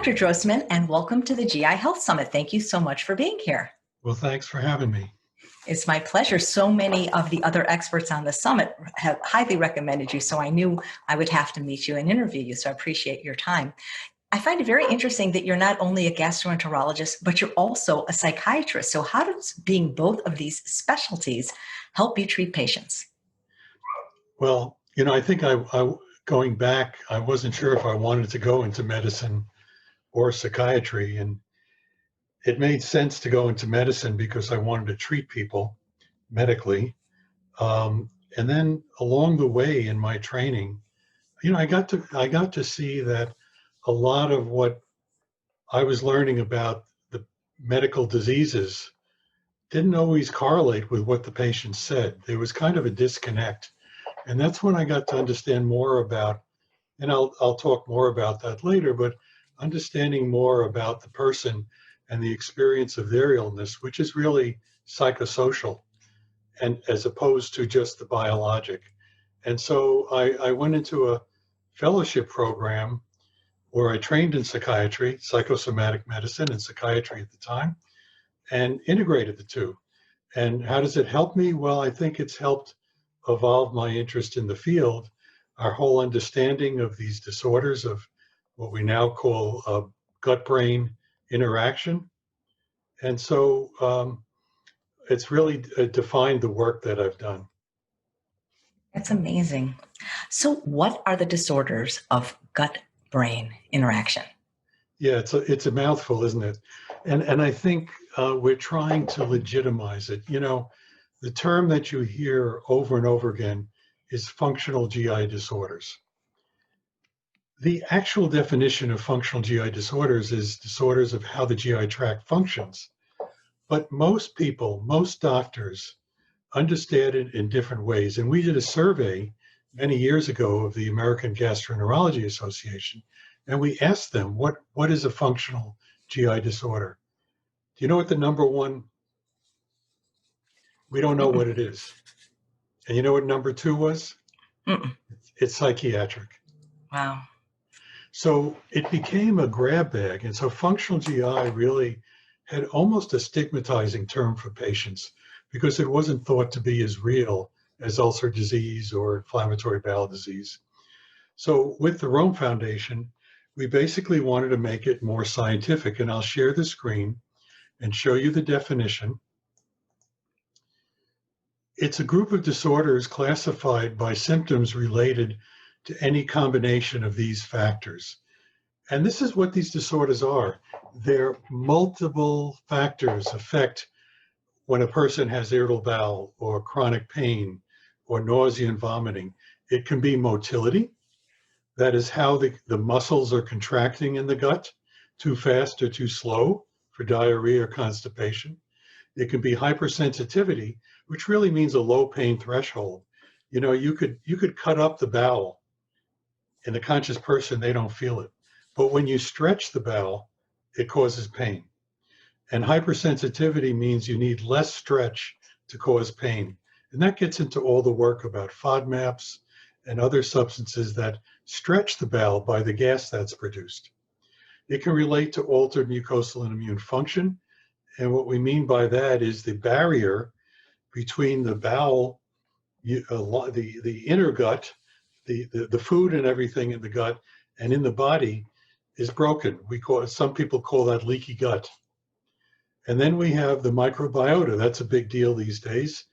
Dr. Drossman, and welcome to the GI Health Summit. Thank you so much for being here. Well, thanks for having me. It's my pleasure. So many of the other experts on the summit have highly recommended you, so I knew I would have to meet you and interview you, so I appreciate your time. I find it very interesting that you're not only a gastroenterologist, but you're also a psychiatrist. So how does being both of these specialties help you treat patients? Well, I think going back, I wasn't sure if I wanted to go into medicine or psychiatry, and it made sense to go into medicine because I wanted to treat people medically. And then along the way in my training, I got to see that a lot of what I was learning about the medical diseases didn't always correlate with what the patient said. There was kind of a disconnect. And that's when I got to understand more about, and I'll talk more about that later, but understanding more about the person and the experience of their illness, which is really psychosocial, and as opposed to just the biologic. And so I went into a fellowship program where I trained in psychiatry, psychosomatic medicine and psychiatry at the time, and integrated the two. And how does it help me? Well, I think it's helped evolve my interest in the field, our whole understanding of these disorders of what we now call gut-brain interaction. And so it's really defined the work that I've done. That's amazing. So what are the disorders of gut-brain interaction? Yeah, it's a mouthful, isn't it? And I think we're trying to legitimize it. The term that you hear over and over again is functional GI disorders. The actual definition of functional GI disorders is disorders of how the GI tract functions. But most people, most doctors understand it in different ways. And we did a survey many years ago of the American Gastroenterology Association, and we asked them, what is a functional GI disorder? Do you know what the number one? We don't know what it is. And you know what number two was? It's psychiatric. Wow. So it became a grab bag. And so functional GI really had almost a stigmatizing term for patients because it wasn't thought to be as real as ulcer disease or inflammatory bowel disease. So with the Rome Foundation, we basically wanted to make it more scientific. And I'll share the screen and show you the definition. It's a group of disorders classified by symptoms related to any combination of these factors. And this is what these disorders are. They're multiple factors affect when a person has irritable bowel or chronic pain or nausea and vomiting. It can be motility. That is how the muscles are contracting in the gut, too fast or too slow for diarrhea or constipation. It can be hypersensitivity, which really means a low pain threshold. You could cut up the bowel. In the conscious person, they don't feel it. But when you stretch the bowel, it causes pain. And hypersensitivity means you need less stretch to cause pain. And that gets into all the work about FODMAPs and other substances that stretch the bowel by the gas that's produced. It can relate to altered mucosal and immune function. And what we mean by that is the barrier between the bowel, the inner gut, the food and everything in the gut and in the body is broken. Some people call that leaky gut. And then we have the microbiota. That's a big deal these days.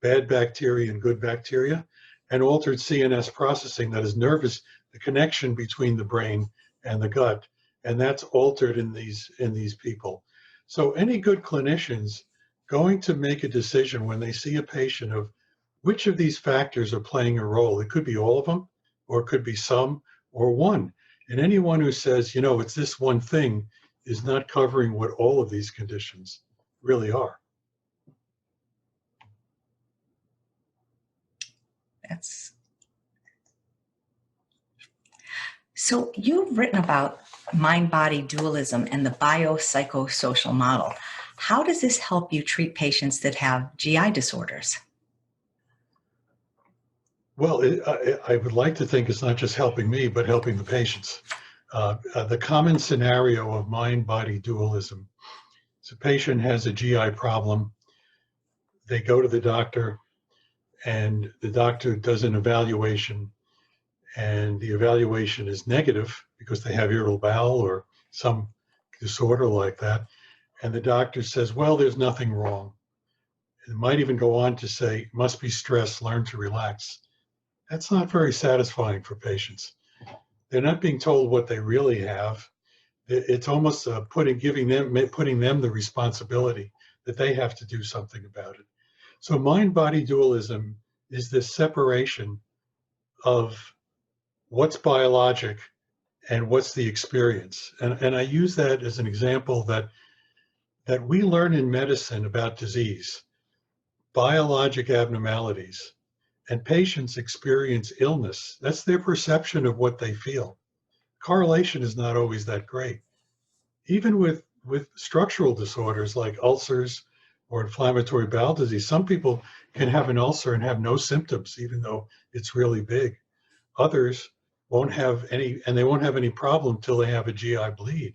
Bad bacteria and good bacteria, and altered CNS processing, that is the connection between the brain and the gut. And that's altered in these people. So any good clinicians going to make a decision when they see a patient of which of these factors are playing a role. It could be all of them, or it could be some, or one. And anyone who says, it's this one thing is not covering what all of these conditions really are. So you've written about mind-body dualism and the biopsychosocial model. How does this help you treat patients that have GI disorders? Well, I would like to think it's not just helping me, but helping the patients. The common scenario of mind-body dualism. So a patient has a GI problem. They go to the doctor, and the doctor does an evaluation, and the evaluation is negative because they have irritable bowel or some disorder like that. And the doctor says, well, there's nothing wrong. It might even go on to say, must be stress, learn to relax. That's not very satisfying for patients. They're not being told what they really have. It's almost putting them the responsibility that they have to do something about it. So mind-body dualism is this separation of what's biologic and what's the experience. And I use that as an example that we learn in medicine about disease, biologic abnormalities, and patients experience illness. That's their perception of what they feel. Correlation is not always that great. Even with structural disorders like ulcers or inflammatory bowel disease, some people can have an ulcer and have no symptoms, even though it's really big. Others won't have any, and they won't have any problem till they have a GI bleed.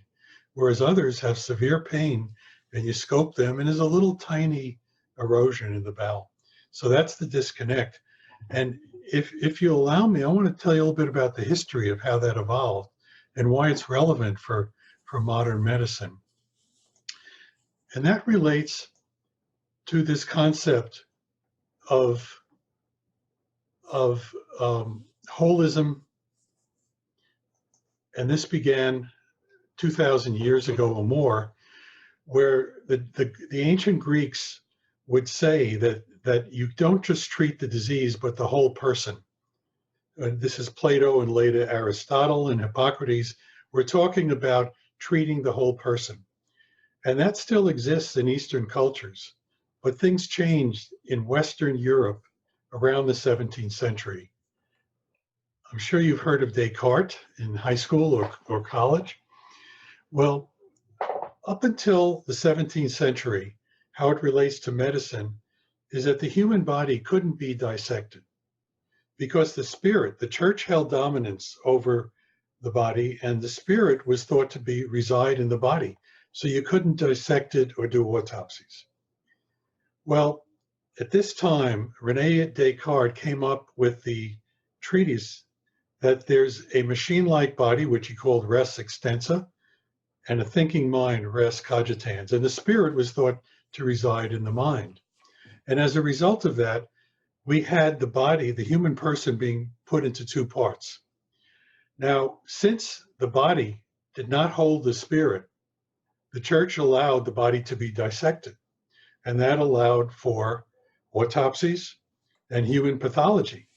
Whereas others have severe pain, and you scope them, and there's a little tiny erosion in the bowel. So that's the disconnect. And if you allow me, I want to tell you a little bit about the history of how that evolved and why it's relevant for modern medicine. And that relates to this concept of holism. And this began 2,000 years ago or more, where the ancient Greeks would say that you don't just treat the disease, but the whole person. This is Plato and later Aristotle and Hippocrates. We're talking about treating the whole person. And that still exists in Eastern cultures, but things changed in Western Europe around the 17th century. I'm sure you've heard of Descartes in high school or college. Well, up until the 17th century, how it relates to medicine is that the human body couldn't be dissected because the spirit, the church held dominance over the body, and the spirit was thought to reside in the body. So you couldn't dissect it or do autopsies. Well, at this time, René Descartes came up with the treatise that there's a machine-like body, which he called res extensa, and a thinking mind, res cogitans. And the spirit was thought to reside in the mind. And as a result of that, we had the body, the human person, being put into two parts. Now, since the body did not hold the spirit, the church allowed the body to be dissected. And that allowed for autopsies and human pathology.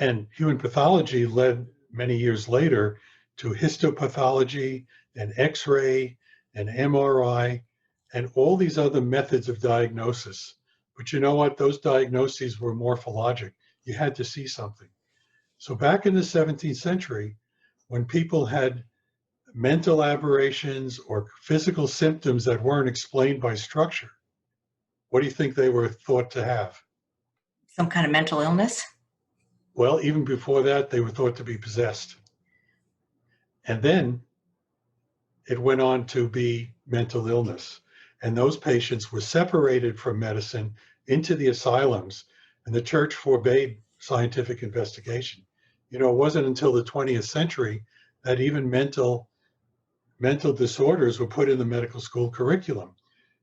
And human pathology led many years later to histopathology and X-ray and MRI and all these other methods of diagnosis. But you know what? Those diagnoses were morphologic. You had to see something. So back in the 17th century, when people had mental aberrations or physical symptoms that weren't explained by structure, what do you think they were thought to have? Some kind of mental illness? Well, even before that, they were thought to be possessed. And then it went on to be mental illness. And those patients were separated from medicine into the asylums, and the church forbade scientific investigation. You know, it wasn't until the 20th century that even mental disorders were put in the medical school curriculum.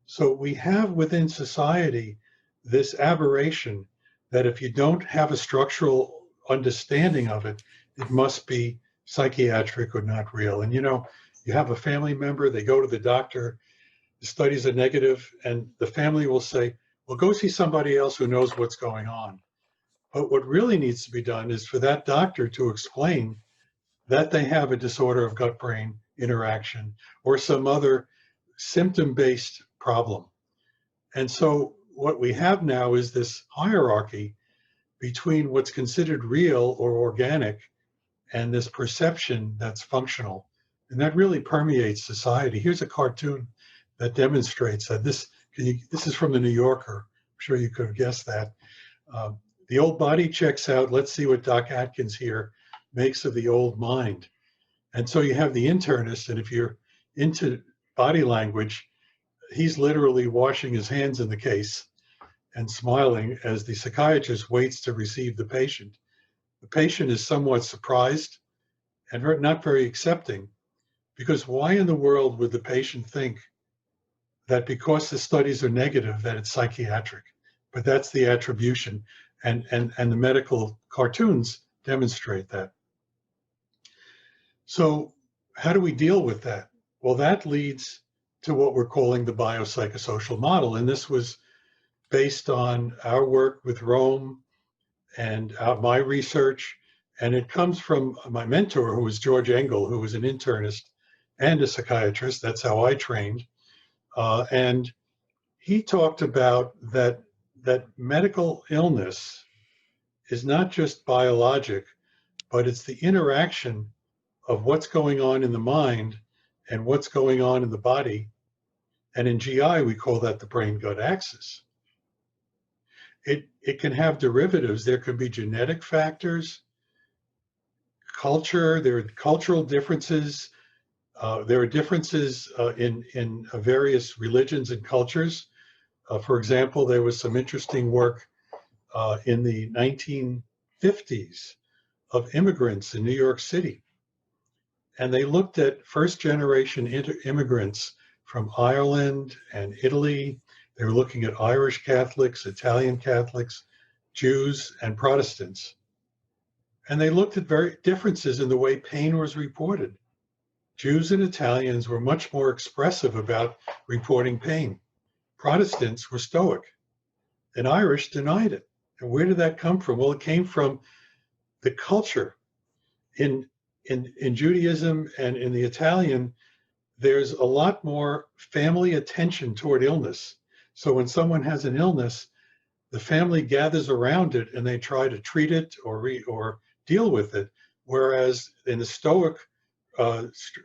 So we have within society this aberration that if you don't have a structural understanding of it, it must be psychiatric or not real. And you know, you have a family member, they go to the doctor, the studies are negative, and the family will say, well, go see somebody else who knows what's going on. But what really needs to be done is for that doctor to explain that they have a disorder of gut-brain interaction or some other symptom-based problem. And so what we have now is this hierarchy between what's considered real or organic and this perception that's functional. And that really permeates society. Here's a cartoon that demonstrates that. This is from the New Yorker. I'm sure you could have guessed that. The old body checks out. Let's see what Doc Atkins here makes of the old mind. And so you have the internist, and if you're into body language, he's literally washing his hands in the case and smiling as the psychiatrist waits to receive the patient. The patient is somewhat surprised and not very accepting, because why in the world would the patient think that because the studies are negative that it's psychiatric? But that's the attribution, and the medical cartoons demonstrate that. So how do we deal with that? Well, that leads to what we're calling the biopsychosocial model, and this was based on our work with Rome and my research, and it comes from my mentor, who was George Engel, who was an internist and a psychiatrist. That's how I trained. And he talked about that medical illness is not just biologic, but it's the interaction of what's going on in the mind and what's going on in the body. And in GI, we call that the brain-gut axis. It can have derivatives. There could be genetic factors, culture, there are cultural differences. There are differences in various religions and cultures. For example, there was some interesting work in the 1950s of immigrants in New York City. And they looked at first-generation immigrants from Ireland and Italy. They were looking at Irish Catholics, Italian Catholics, Jews, and Protestants. And they looked at very differences in the way pain was reported. Jews and Italians were much more expressive about reporting pain. Protestants were stoic, and Irish denied it. And where did that come from? Well, it came from the culture. In Judaism and in the Italian, there's a lot more family attention toward illness. So when someone has an illness, the family gathers around it and they try to treat it or deal with it. Whereas in the Stoic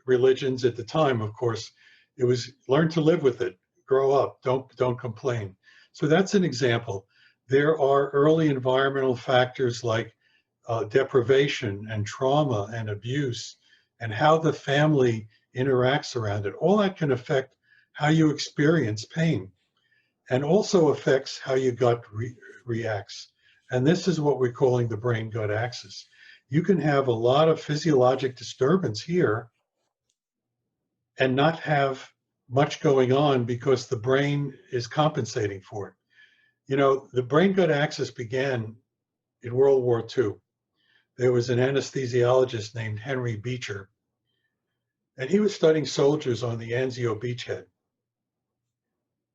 religions at the time, of course, it was learn to live with it, grow up, don't complain. So that's an example. There are early environmental factors like deprivation and trauma and abuse, and how the family interacts around it. All that can affect how you experience pain, and also affects how your gut reacts. And this is what we're calling the brain-gut axis. You can have a lot of physiologic disturbance here and not have much going on because the brain is compensating for it. You know, the brain-gut axis began in World War II. There was an anesthesiologist named Henry Beecher, and he was studying soldiers on the Anzio beachhead.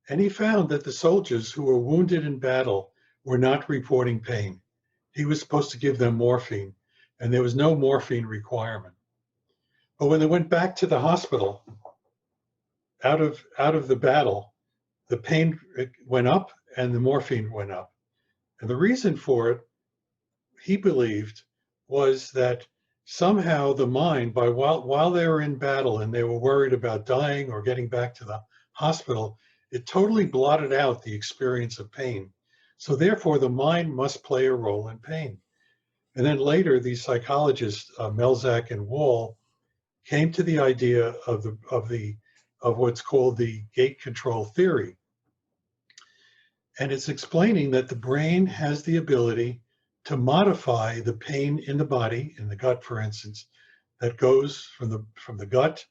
And he found that the soldiers who were wounded in battle were not reporting pain. He was supposed to give them morphine, and there was no morphine requirement. But when they went back to the hospital, out of the battle, the pain went up and the morphine went up. And the reason for it, he believed, was that somehow the mind, while they were in battle and they were worried about dying or getting back to the hospital, it totally blotted out the experience of pain. So therefore, the mind must play a role in pain. And then later, these psychologists, Melzack and Wall, came to the idea of what's called the gate control theory. And it's explaining that the brain has the ability to modify the pain in the body, in the gut, for instance, that goes from the gut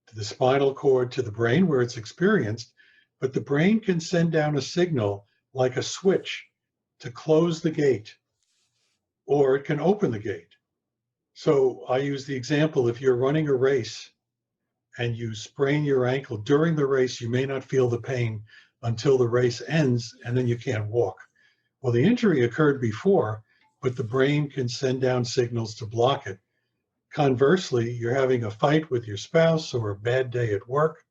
to the spinal cord to the brain where it's experienced. But the brain can send down a signal like a switch to close the gate, or it can open the gate. So I use the example, if you're running a race and you sprain your ankle during the race, you may not feel the pain until the race ends, and then you can't walk. Well, the injury occurred before, but the brain can send down signals to block it. Conversely, you're having a fight with your spouse or a bad day at work,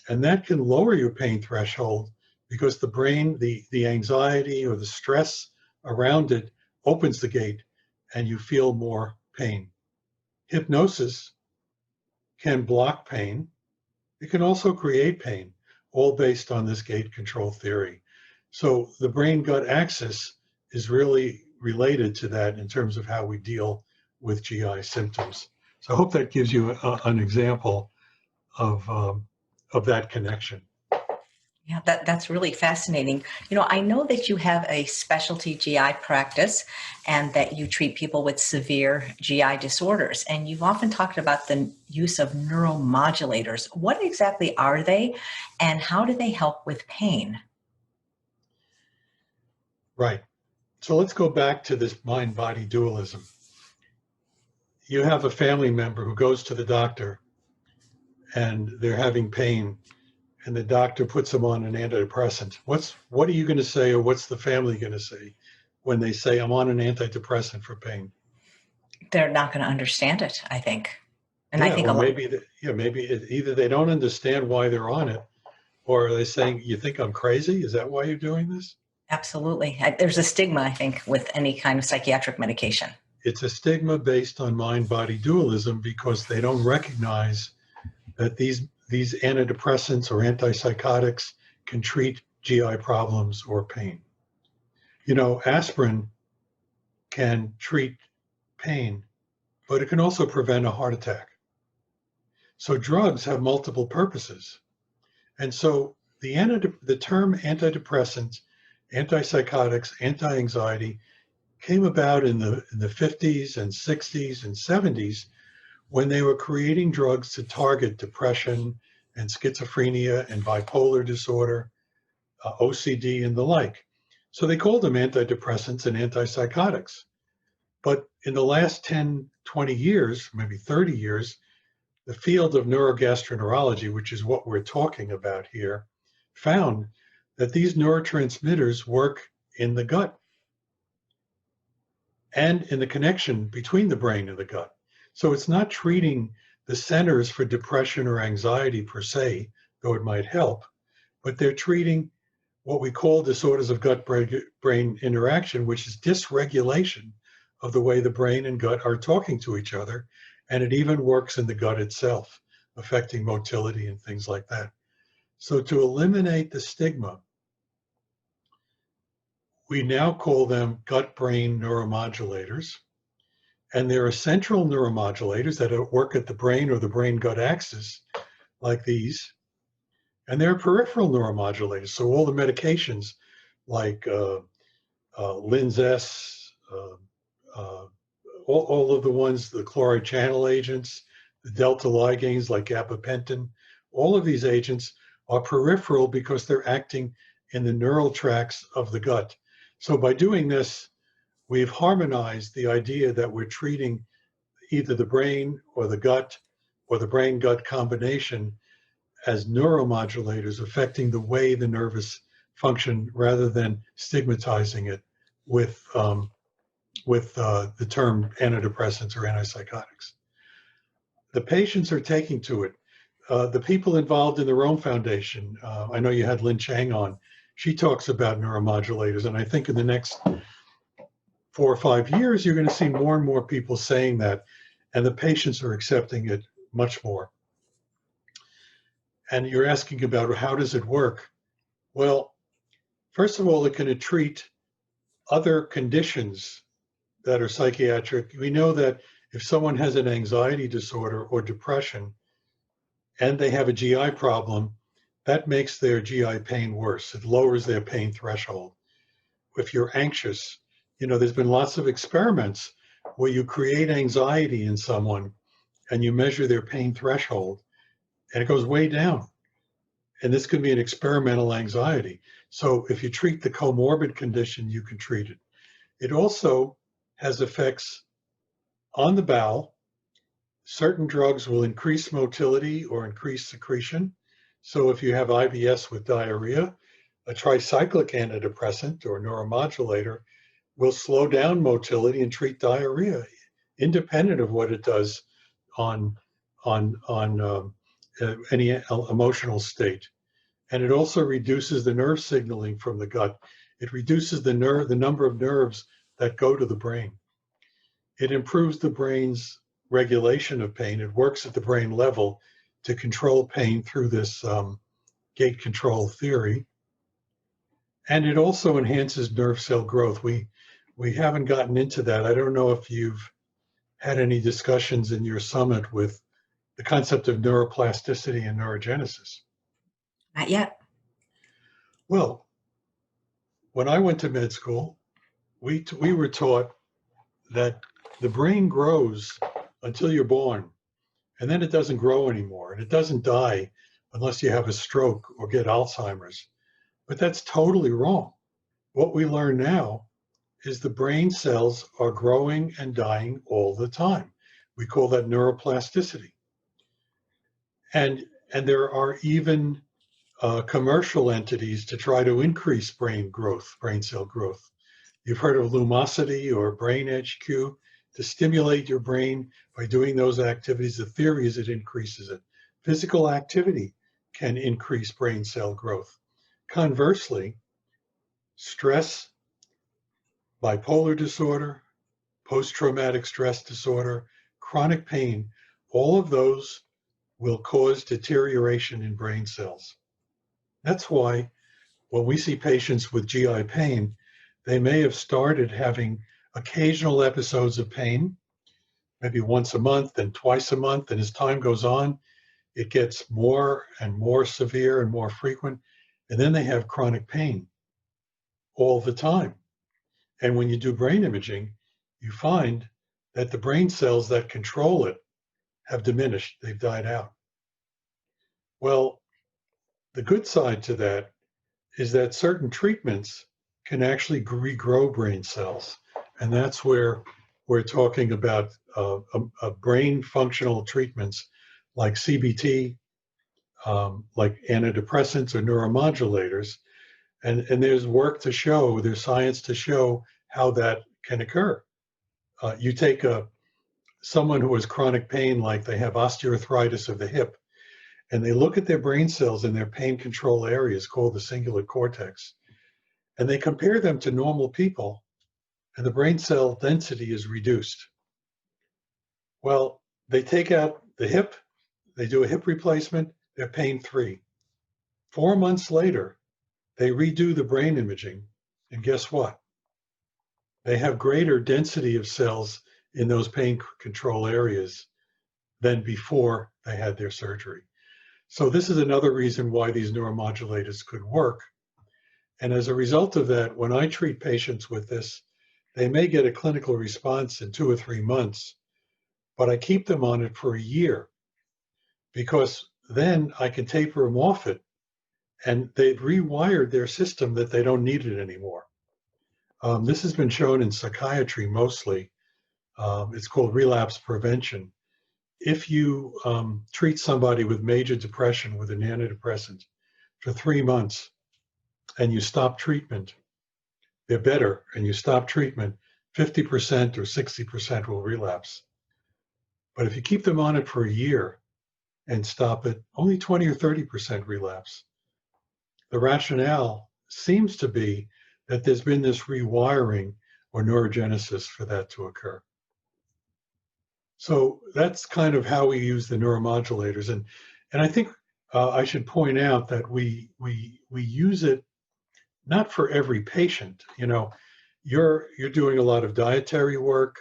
and that can lower your pain threshold because the brain, the anxiety or the stress around it opens the gate and you feel more pain. Hypnosis can block pain. It can also create pain, all based on this gate control theory. So the brain-gut axis is really related to that in terms of how we deal with GI symptoms. So I hope that gives you an example of that connection. Yeah, that's really fascinating. I know that you have a specialty GI practice and that you treat people with severe GI disorders. And you've often talked about the use of neuromodulators. What exactly are they and how do they help with pain? Right. So let's go back to this mind-body dualism. You have a family member who goes to the doctor and they're having pain, and the doctor puts them on an antidepressant. What are you going to say, or what's the family going to say when they say, I'm on an antidepressant for pain? They're not going to understand it, I think. And I Yeah, think or a lot, either they don't understand why they're on it, or are they saying, you think I'm crazy? Is that why you're doing this? absolutely. There's a stigma, I think, with any kind of psychiatric medication. It's a stigma based on mind-body dualism because they don't recognize that these antidepressants or antipsychotics can treat GI problems or pain. Aspirin can treat pain, but it can also prevent a heart attack. So drugs have multiple purposes. And so the term antidepressants, antipsychotics, anti-anxiety came about in the 50s and 60s and 70s when they were creating drugs to target depression and schizophrenia and bipolar disorder, OCD and the like. So they called them antidepressants and antipsychotics. But in the last 10, 20 years, maybe 30 years, the field of neurogastroenterology, which is what we're talking about here, found that these neurotransmitters work in the gut and in the connection between the brain and the gut. So it's not treating the centers for depression or anxiety per se, though it might help, but they're treating what we call disorders of gut-brain interaction, which is dysregulation of the way the brain and gut are talking to each other. And it even works in the gut itself, affecting motility and things like that. So to eliminate the stigma, we now call them gut-brain neuromodulators. And there are central neuromodulators that work at the brain or the brain-gut axis, like these. And there are peripheral neuromodulators. So all the medications like Linzess, all of the ones, the chloride channel agents, the delta ligands like gabapentin, all of these agents are peripheral because they're acting in the neural tracts of the gut. So by doing this, we've harmonized the idea that we're treating either the brain or the gut or the brain-gut combination as neuromodulators affecting the way the nervous function rather than stigmatizing it with the term antidepressants or antipsychotics. The patients are taking to it. The people involved in the Rome Foundation, I know you had Lynn Chang on, she talks about neuromodulators, and I think in the next 4 or 5 years, you're going to see more and more people saying that, and the patients are accepting it much more. And you're asking about how does it work? Well, first of all, it can treat other conditions that are psychiatric. We know that if someone has an anxiety disorder or depression and they have a GI problem, that makes their GI pain worse. It lowers their pain threshold. If you're anxious, there's been lots of experiments where you create anxiety in someone and you measure their pain threshold and it goes way down. And this could be an experimental anxiety. So if you treat the comorbid condition, you can treat it. It also has effects on the bowel. Certain drugs will increase motility or increase secretion. So if you have IBS with diarrhea, a tricyclic antidepressant or neuromodulator will slow down motility and treat diarrhea, independent of what it does on any emotional state. And it also reduces the nerve signaling from the gut. It reduces the number of nerves that go to the brain. It improves the brain's regulation of pain. It works at the brain level to control pain through this gate control theory. And it also enhances nerve cell growth. We haven't gotten into that. I don't know if you've had any discussions in your summit with the concept of neuroplasticity and neurogenesis. Not yet. Well, when I went to med school, we were taught that the brain grows until you're born, and then it doesn't grow anymore, and it doesn't die unless you have a stroke or get Alzheimer's. But that's totally wrong. What we learn now is the brain cells are growing and dying all the time. We call that neuroplasticity. And there are even commercial entities to try to increase brain growth, brain cell growth. You've heard of Lumosity or Brain HQ to stimulate your brain by doing those activities. The theory is it increases it. Physical activity can increase brain cell growth. Conversely, stress, bipolar disorder, post-traumatic stress disorder, chronic pain, all of those will cause deterioration in brain cells. That's why when we see patients with GI pain, they may have started having occasional episodes of pain, maybe once a month, then twice a month, and as time goes on, it gets more and more severe and more frequent, and then they have chronic pain all the time. And when you do brain imaging, you find that the brain cells that control it have diminished, they've died out. Well, the good side to that is that certain treatments can actually regrow brain cells. And that's where we're talking about brain functional treatments like CBT, like antidepressants or neuromodulators. And there's work to show, there's science to show how that can occur. You take someone who has chronic pain, like they have osteoarthritis of the hip, and they look at their brain cells in their pain control areas called the cingulate cortex, and they compare them to normal people, and the brain cell density is reduced. Well, they take out the hip, they do a hip replacement, they're pain-free. 4 months later, they redo the brain imaging, and guess what? They have greater density of cells in those pain control areas than before they had their surgery. So this is another reason why these neuromodulators could work. And as a result of that, when I treat patients with this, they may get a clinical response in 2 or 3 months, but I keep them on it for a year because then I can taper them off it, and they've rewired their system that they don't need it anymore. This has been shown in psychiatry mostly. It's called relapse prevention. If you treat somebody with major depression with an antidepressant for 3 months and you stop treatment, they're better, and you stop treatment, 50% or 60% will relapse. But if you keep them on it for a year and stop it, only 20 or 30% relapse. The rationale seems to be that there's been this rewiring or neurogenesis for that to occur. So that's kind of how we use the neuromodulators. And I think I should point out that we use it not for every patient. You know, you're doing a lot of dietary work.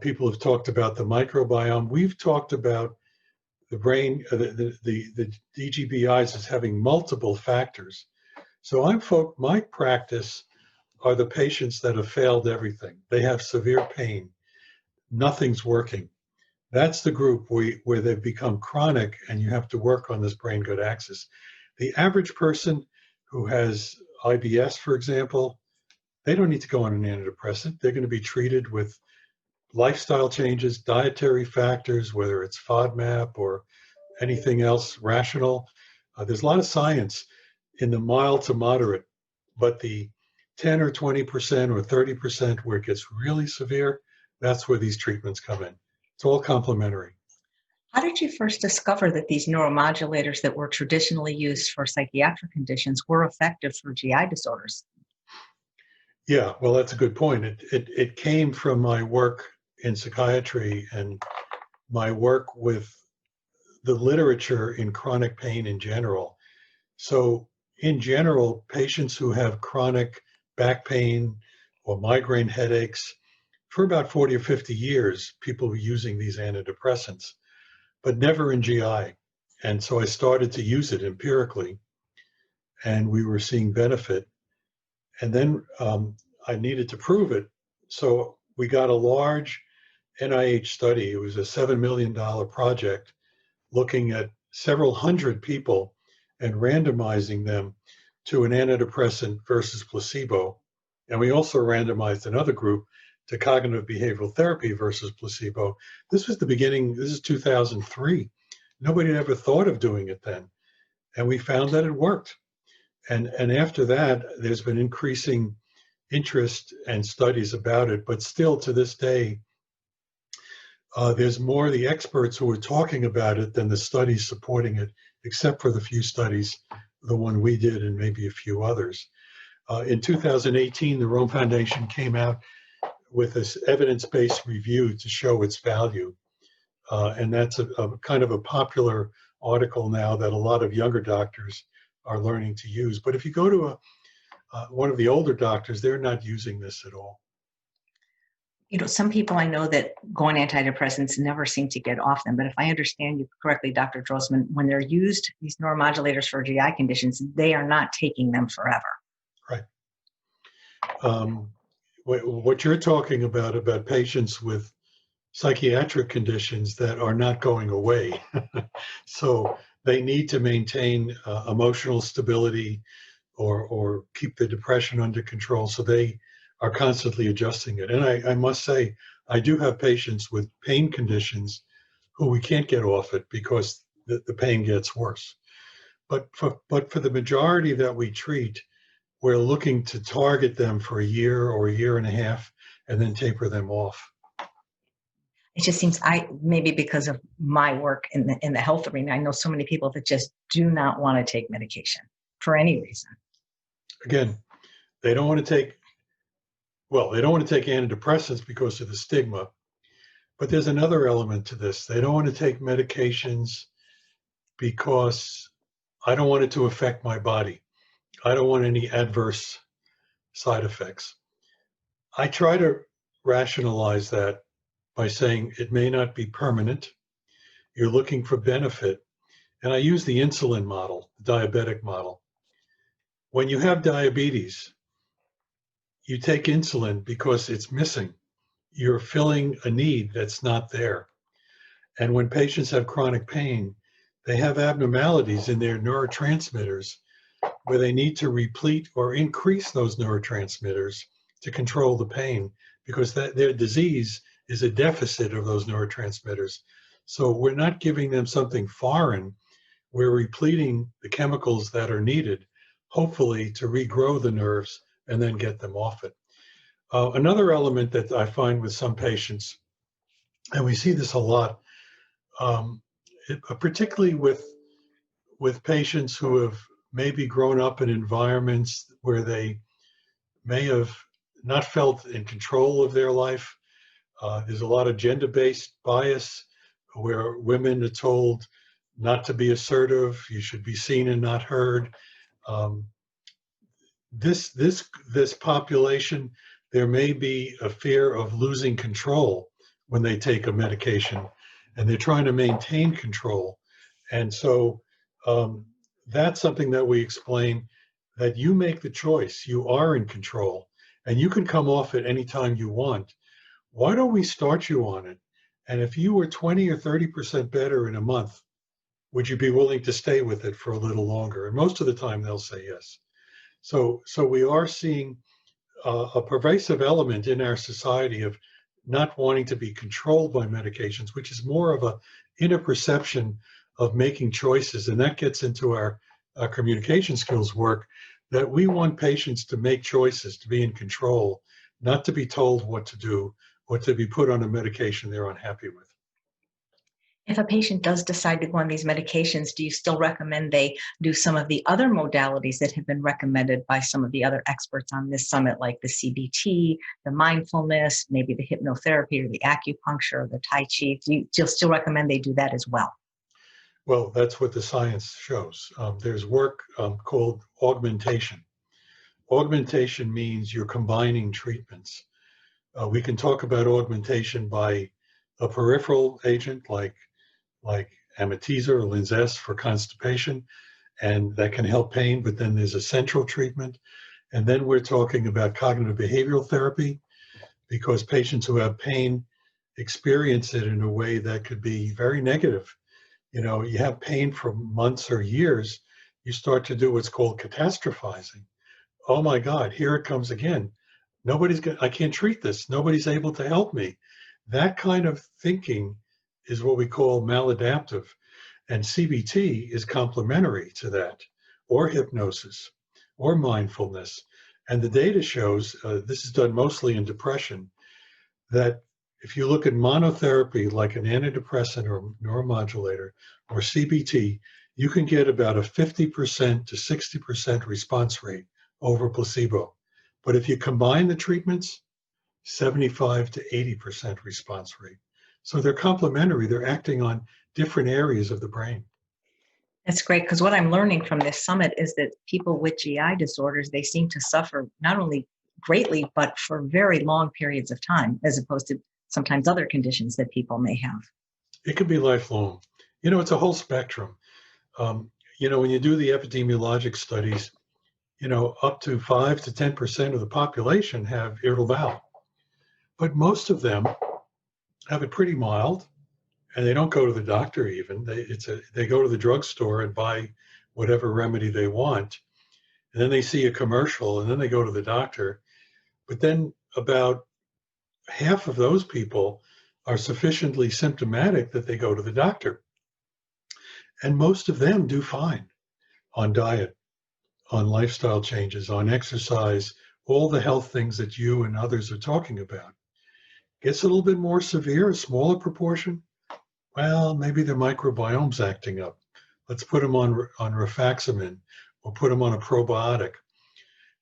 People have talked about the microbiome. We've talked about the brain, the DGBIs as having multiple factors. So my practice are the patients that have failed everything. They have severe pain. Nothing's working. That's the group where they've become chronic, and you have to work on this brain-gut axis. The average person who has IBS, for example, they don't need to go on an antidepressant. They're going to be treated with lifestyle changes, dietary factors, whether it's FODMAP or anything else rational. There's a lot of science in the mild to moderate, but the 10 or 20% or 30% where it gets really severe, that's where these treatments come in. It's all complementary. How did you first discover that these neuromodulators that were traditionally used for psychiatric conditions were effective for GI disorders? Yeah, well, that's a good point. It came from my work in psychiatry and my work with the literature in chronic pain in general. So in general, patients who have chronic back pain or migraine headaches, for about 40 or 50 years, people were using these antidepressants, but never in GI. And so I started to use it empirically, and we were seeing benefit. And then I needed to prove it. So we got a large NIH study. It was a $7 million project looking at several hundred people and randomizing them to an antidepressant versus placebo. And we also randomized another group to cognitive behavioral therapy versus placebo. This was the beginning, this is 2003. Nobody had ever thought of doing it then. And we found that it worked. And after that, there's been increasing interest and studies about it, but still to this day, there's more of the experts who are talking about it than the studies supporting it, except for the few studies, the one we did and maybe a few others. In 2018, the Rome Foundation came out with this evidence-based review to show its value. And that's a kind of a popular article now that a lot of younger doctors are learning to use. But if you go to one of the older doctors, they're not using this at all. Some people I know that go on antidepressants never seem to get off them. But if I understand you correctly, Dr. Drossman, when they're used, these neuromodulators for GI conditions, they are not taking them forever. Right. What you're talking about patients with psychiatric conditions that are not going away. So they need to maintain emotional stability or keep the depression under control. So they are constantly adjusting it. And I must say, I do have patients with pain conditions who we can't get off it because the pain gets worse. But for the majority that we treat, we're looking to target them for a year or a year and a half and then taper them off. It just seems maybe because of my work in the health arena, I know so many people that just do not want to take medication for any reason. Again, they don't want to take antidepressants because of the stigma, but there's another element to this. They don't want to take medications because I don't want it to affect my body. I don't want any adverse side effects. I try to rationalize that by saying it may not be permanent. You're looking for benefit. And I use the insulin model, the diabetic model. When you have diabetes, you take insulin because it's missing. You're filling a need that's not there. And when patients have chronic pain, they have abnormalities in their neurotransmitters where they need to replete or increase those neurotransmitters to control the pain because their disease is a deficit of those neurotransmitters. So we're not giving them something foreign. We're repleting the chemicals that are needed, hopefully to regrow the nerves and then get them off it. Another element that I find with some patients, and we see this a lot, particularly with patients who have maybe grown up in environments where they may have not felt in control of their life. There's a lot of gender-based bias where women are told not to be assertive, you should be seen and not heard. This population, there may be a fear of losing control when they take a medication, and they're trying to maintain control. And so that's something that we explain, that you make the choice, you are in control, and you can come off it anytime you want. Why don't we start you on it? And if you were 20 or 30% better in a month, would you be willing to stay with it for a little longer? And most of the time they'll say yes. So we are seeing a pervasive element in our society of not wanting to be controlled by medications, which is more of a inner perception of making choices. And that gets into our communication skills work, that we want patients to make choices, to be in control, not to be told what to do or to be put on a medication they're unhappy with. If a patient does decide to go on these medications, do you still recommend they do some of the other modalities that have been recommended by some of the other experts on this summit, like the CBT, the mindfulness, maybe the hypnotherapy or the acupuncture or the Tai Chi? Do you still recommend they do that as well? Well, that's what the science shows. There's work called augmentation. Augmentation means you're combining treatments. We can talk about augmentation by a peripheral agent like Amitiza or Linzess for constipation, and that can help pain, but then there's a central treatment. And then we're talking about cognitive behavioral therapy, because patients who have pain experience it in a way that could be very negative. You know, you have pain for months or years, you start to do what's called catastrophizing. Oh my God, here it comes again. I can't treat this. Nobody's able to help me. That kind of thinking is what we call maladaptive. And CBT is complementary to that, or hypnosis, or mindfulness. And the data shows, this is done mostly in depression, that if you look at monotherapy like an antidepressant or neuromodulator or CBT, you can get about a 50% to 60% response rate over placebo. But if you combine the treatments, 75 to 80% response rate. So they're complementary. They're acting on different areas of the brain. That's great, because what I'm learning from this summit is that people with GI disorders, they seem to suffer not only greatly, but for very long periods of time, as opposed to sometimes other conditions that people may have. It can be lifelong. You know, it's a whole spectrum. Um, you know, when you do the epidemiologic studies, you know, up to 5 to 10% of the population have irritable bowel, but most of them have it pretty mild, and they don't go to the doctor even. They go to the drugstore and buy whatever remedy they want, and then they see a commercial, and then they go to the doctor. But then about half of those people are sufficiently symptomatic that they go to the doctor, and most of them do fine on diet, on lifestyle changes, on exercise, all the health things that you and others are talking about. Gets a little bit more severe, a smaller proportion. Well, maybe their microbiome's acting up. Let's put them on rifaximin, or put them on a probiotic.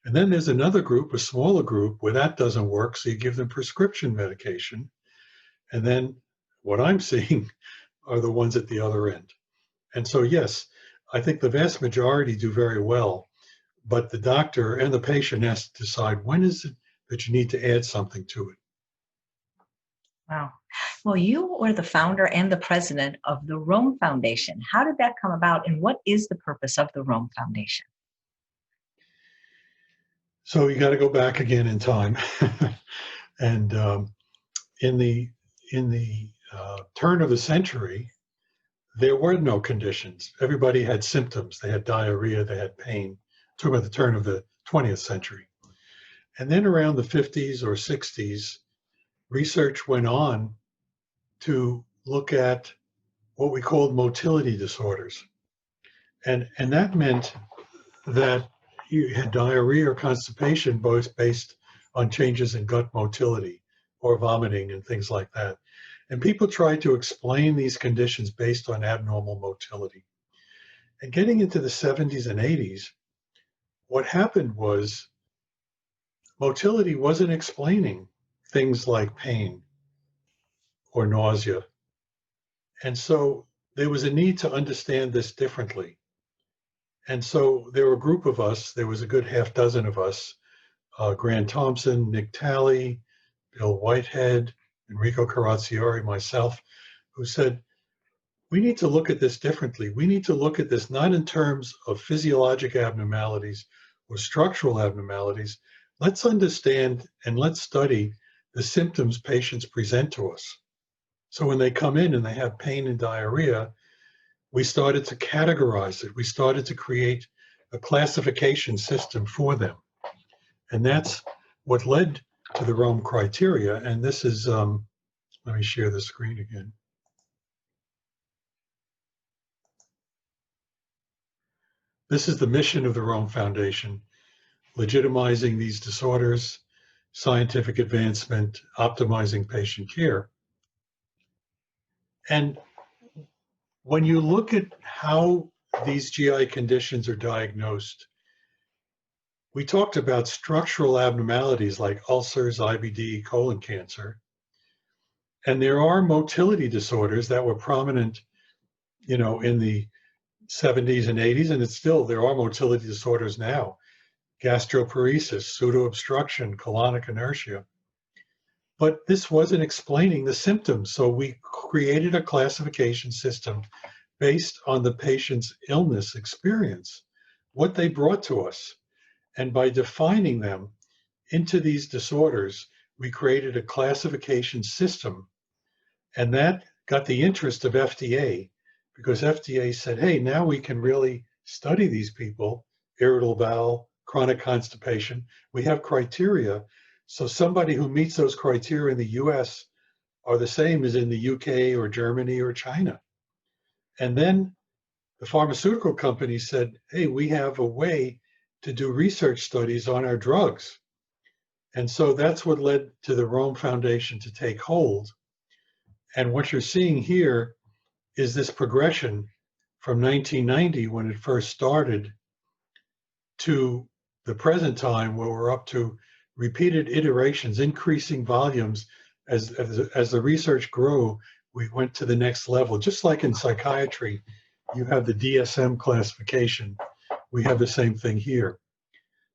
And then there's another group, a smaller group, where that doesn't work, so you give them prescription medication. And then what I'm seeing are the ones at the other end. And so, yes, I think the vast majority do very well, but the doctor and the patient has to decide, when is it that you need to add something to it. Wow. Well, you are the founder and the president of the Rome Foundation. How did that come about, and what is the purpose of the Rome Foundation? So you got to go back again in time. And in the turn of the century, there were no conditions. Everybody had symptoms. They had diarrhea, they had pain. Talking about the turn of the 20th century. And then around the 50s or 60s, research went on to look at what we called motility disorders. And that meant that you had diarrhea or constipation, both based on changes in gut motility or vomiting and things like that. And people tried to explain these conditions based on abnormal motility. And getting into the 70s and 80s, what happened was motility wasn't explaining things like pain or nausea. And so there was a need to understand this differently. And so there were a group of us, there was a good half dozen of us, Grant Thompson, Nick Talley, Bill Whitehead, Enrico Carazziori, myself, who said, we need to look at this differently. We need to look at this not in terms of physiologic abnormalities or structural abnormalities. Let's understand and let's study the symptoms patients present to us. So when they come in and they have pain and diarrhea, we started to categorize it. We started to create a classification system for them. And that's what led to the Rome criteria. And this is, let me share the screen again. This is the mission of the Rome Foundation: legitimizing these disorders, scientific advancement, optimizing patient care. And when you look at how these GI conditions are diagnosed, we talked about structural abnormalities like ulcers, IBD, colon cancer. And there are motility disorders that were prominent, you know, in the 70s and 80s, and there are motility disorders now: gastroparesis, pseudoobstruction, colonic inertia. But this wasn't explaining the symptoms. So we created a classification system based on the patient's illness experience, what they brought to us. And by defining them into these disorders, we created a classification system. And that got the interest of FDA, because FDA said, hey, now we can really study these people, irritable bowel, chronic constipation. We have criteria. So somebody who meets those criteria in the US are the same as in the UK or Germany or China. And then the pharmaceutical company said, hey, we have a way to do research studies on our drugs. And so that's what led to the Rome Foundation to take hold. And what you're seeing here is this progression from 1990, when it first started, to the present time, where we're up to repeated iterations, increasing volumes. As the research grew, we went to the next level. Just like in psychiatry, you have the DSM classification. We have the same thing here.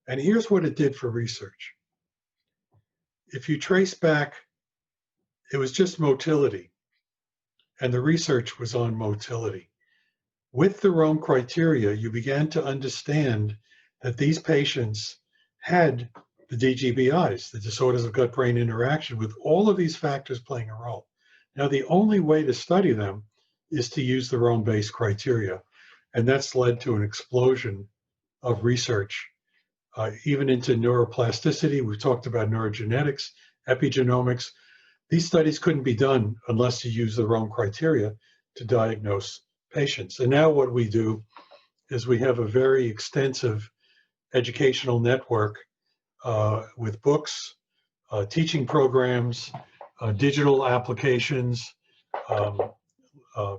And here's what it did for research. If you trace back, it was just motility, and the research was on motility. With the Rome criteria, you began to understand that these patients had the DGBIs, the disorders of gut-brain interaction, with all of these factors playing a role. Now, the only way to study them is to use the Rome-based criteria, and that's led to an explosion of research, even into neuroplasticity. We've talked about neurogenetics, epigenomics. These studies couldn't be done unless you use the Rome criteria to diagnose patients. And now what we do is we have a very extensive educational network with books, teaching programs, digital applications,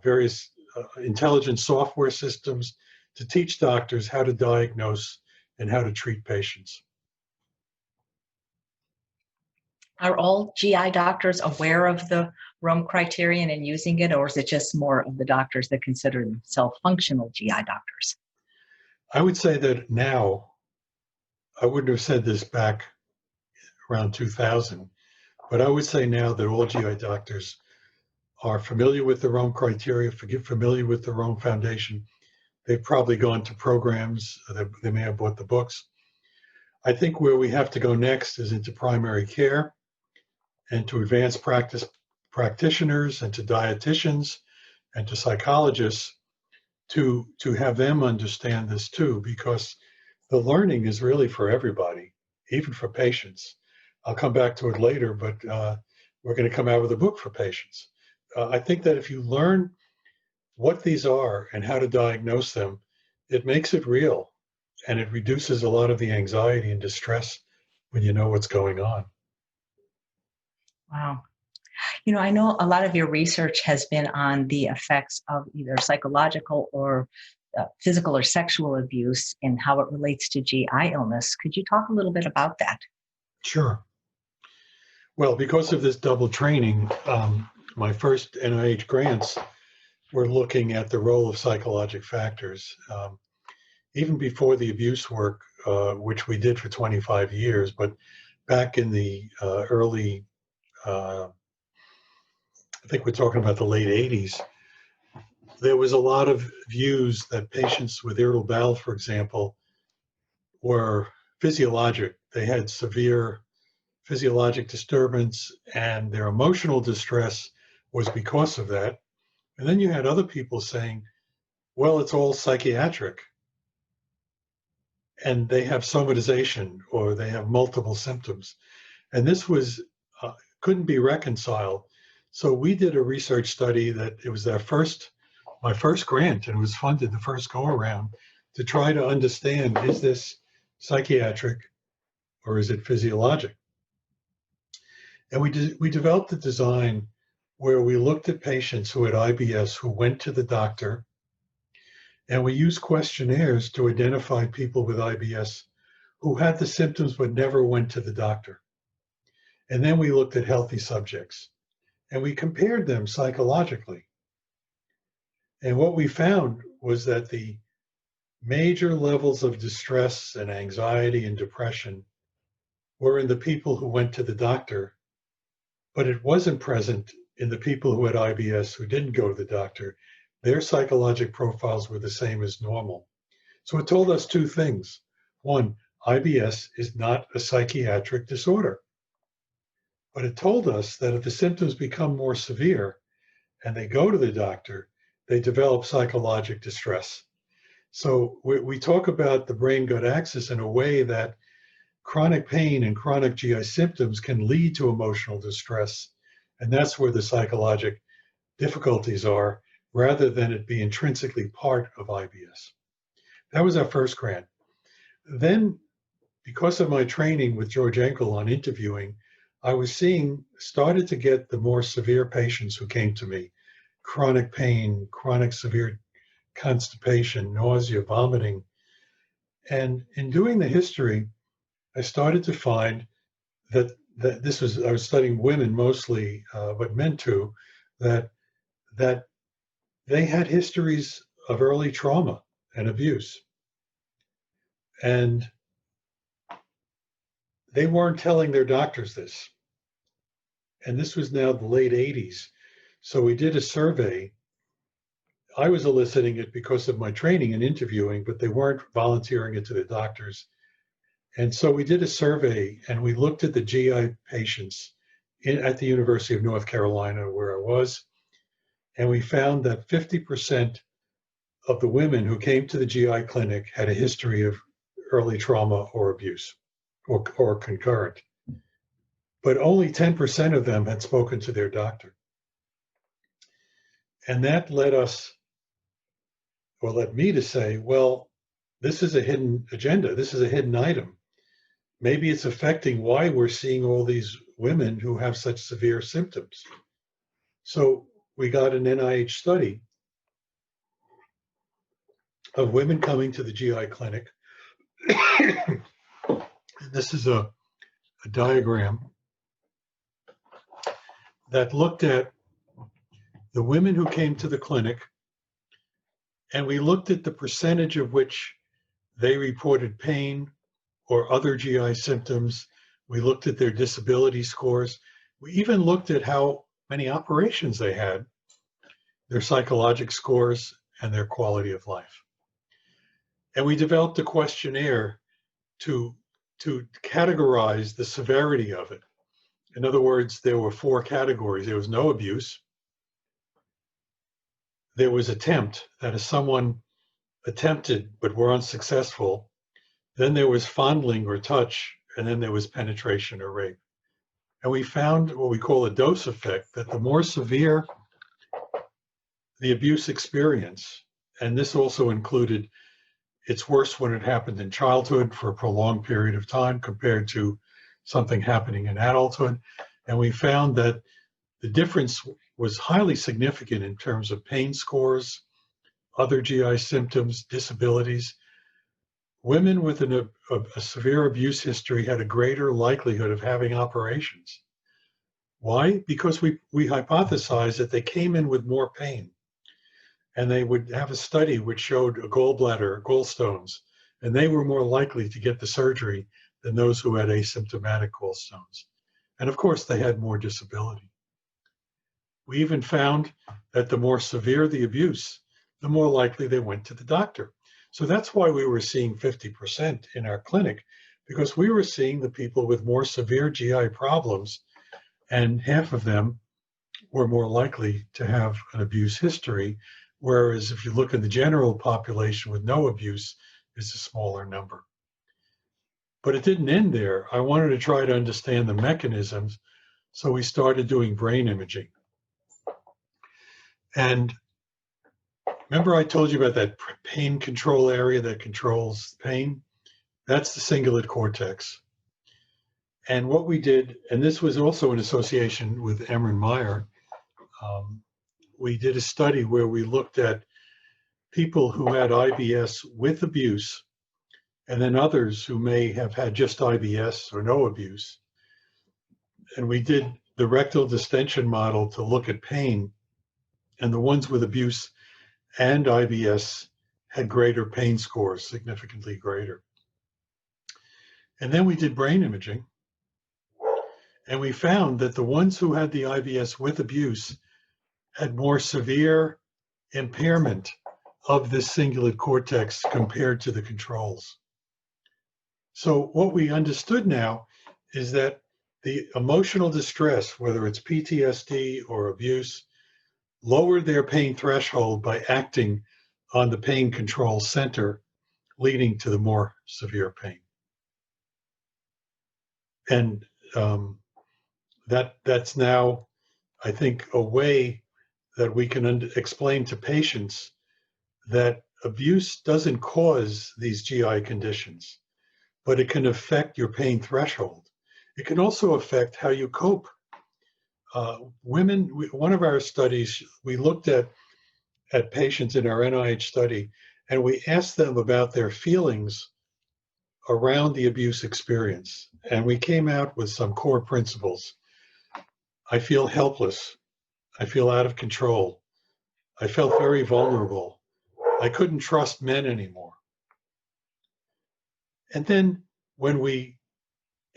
various intelligent software systems to teach doctors how to diagnose and how to treat patients. Are all GI doctors aware of the Rome criterion and using it, or is it just more of the doctors that consider themselves functional GI doctors? I would say that now, I wouldn't have said this back around 2000, but I would say now that all GI doctors are familiar with the Rome criteria, familiar with the Rome Foundation. They've probably gone to programs, they may have bought the books. I think where we have to go next is into primary care and to advanced practice practitioners and to dietitians and to psychologists to have them understand this too, because the learning is really for everybody, even for patients. I'll come back to it later, but we're going to come out with a book for patients. I think that if you learn what these are and how to diagnose them, it makes it real, and it reduces a lot of the anxiety and distress when you know what's going on. Wow. You know, I know a lot of your research has been on the effects of either psychological or physical or sexual abuse and how it relates to GI illness. Could you talk a little bit about that? Sure. Well, because of this double training, my first NIH grants were looking at the role of psychologic factors. Even before the abuse work, which we did for 25 years, but back in the early, I think we're talking about the late 80s, there was a lot of views that patients with irritable bowel, for example, were physiologic. They had severe physiologic disturbance, and their emotional distress was because of that. And then you had other people saying, well, it's all psychiatric, and they have somatization or they have multiple symptoms. And this was couldn't be reconciled. So we did a research study that it was my first grant, and it was funded the first go around to try to understand, is this psychiatric or is it physiologic? And we developed a design where we looked at patients who had IBS who went to the doctor, and we used questionnaires to identify people with IBS who had the symptoms but never went to the doctor. And then we looked at healthy subjects and we compared them psychologically. And what we found was that the major levels of distress and anxiety and depression were in the people who went to the doctor but it wasn't present in the people who had IBS who didn't go to the doctor. Their psychologic profiles were the same as normal. So it told us two things. One, IBS is not a psychiatric disorder. But it told us that if the symptoms become more severe and they go to the doctor, they develop psychological distress. So we talk about the brain-gut axis in a way that chronic pain and chronic GI symptoms can lead to emotional distress. And that's where the psychologic difficulties are, rather than it be intrinsically part of IBS. That was our first grant. Then, because of my training with George Enkel on interviewing, I was started to get the more severe patients who came to me, chronic pain, chronic severe constipation, nausea, vomiting. And in doing the history, I started to find that I was studying women mostly, but men too, that they had histories of early trauma and abuse. And they weren't telling their doctors this. And this was now the late 80s. So we did a survey. I was eliciting it because of my training and interviewing, but they weren't volunteering it to the doctors. And so we did a survey and we looked at the GI patients at the University of North Carolina, where I was. And we found that 50% of the women who came to the GI clinic had a history of early trauma or abuse or concurrent. But only 10% of them had spoken to their doctor. And that led me to say, well, this is a hidden agenda. This is a hidden item. Maybe it's affecting why we're seeing all these women who have such severe symptoms. So we got an NIH study of women coming to the GI clinic. This is a diagram that looked at the women who came to the clinic, and we looked at the percentage of which they reported pain or other GI symptoms. We looked at their disability scores. We even looked at how many operations they had, their psychological scores, and their quality of life. And we developed a questionnaire to categorize the severity of it. In other words, there were 4 categories. There was no abuse. There was attempt, that is, someone attempted but were unsuccessful. Then there was fondling or touch, and then there was penetration or rape. And we found what we call a dose effect, that the more severe the abuse experience, and this also included it's worse when it happened in childhood for a prolonged period of time compared to something happening in adulthood. And we found that the difference was highly significant in terms of pain scores, other GI symptoms, disabilities. Women with a severe abuse history had a greater likelihood of having operations. Why? Because we hypothesized that they came in with more pain. And they would have a study which showed a gallbladder, gallstones, and they were more likely to get the surgery than those who had asymptomatic gallstones. And of course, they had more disability. We even found that the more severe the abuse, the more likely they went to the doctor. So that's why we were seeing 50% in our clinic, because we were seeing the people with more severe GI problems, and half of them were more likely to have an abuse history. Whereas if you look at the general population with no abuse, it's a smaller number. But it didn't end there. I wanted to try to understand the mechanisms, so we started doing brain imaging. And remember I told you about that pain control area that controls pain? That's the cingulate cortex. And what we did, and this was also in association with Emran Meyer, we did a study where we looked at people who had IBS with abuse, and then others who may have had just IBS or no abuse. And we did the rectal distension model to look at pain, and the ones with abuse and IBS had greater pain scores, significantly greater. And then we did brain imaging, And we found that the ones who had the IBS with abuse had more severe impairment of this cingulate cortex compared to the controls. So what we understood now is that the emotional distress, whether it's PTSD or abuse, lowered their pain threshold by acting on the pain control center, leading to the more severe pain. And that's now, I think, a way that we can explain to patients that abuse doesn't cause these GI conditions, but it can affect your pain threshold. It can also affect how you cope. One of our studies, we looked at patients in our NIH study, and we asked them about their feelings around the abuse experience. And we came out with some core principles. I feel helpless. I feel out of control. I felt very vulnerable. I couldn't trust men anymore. And then when we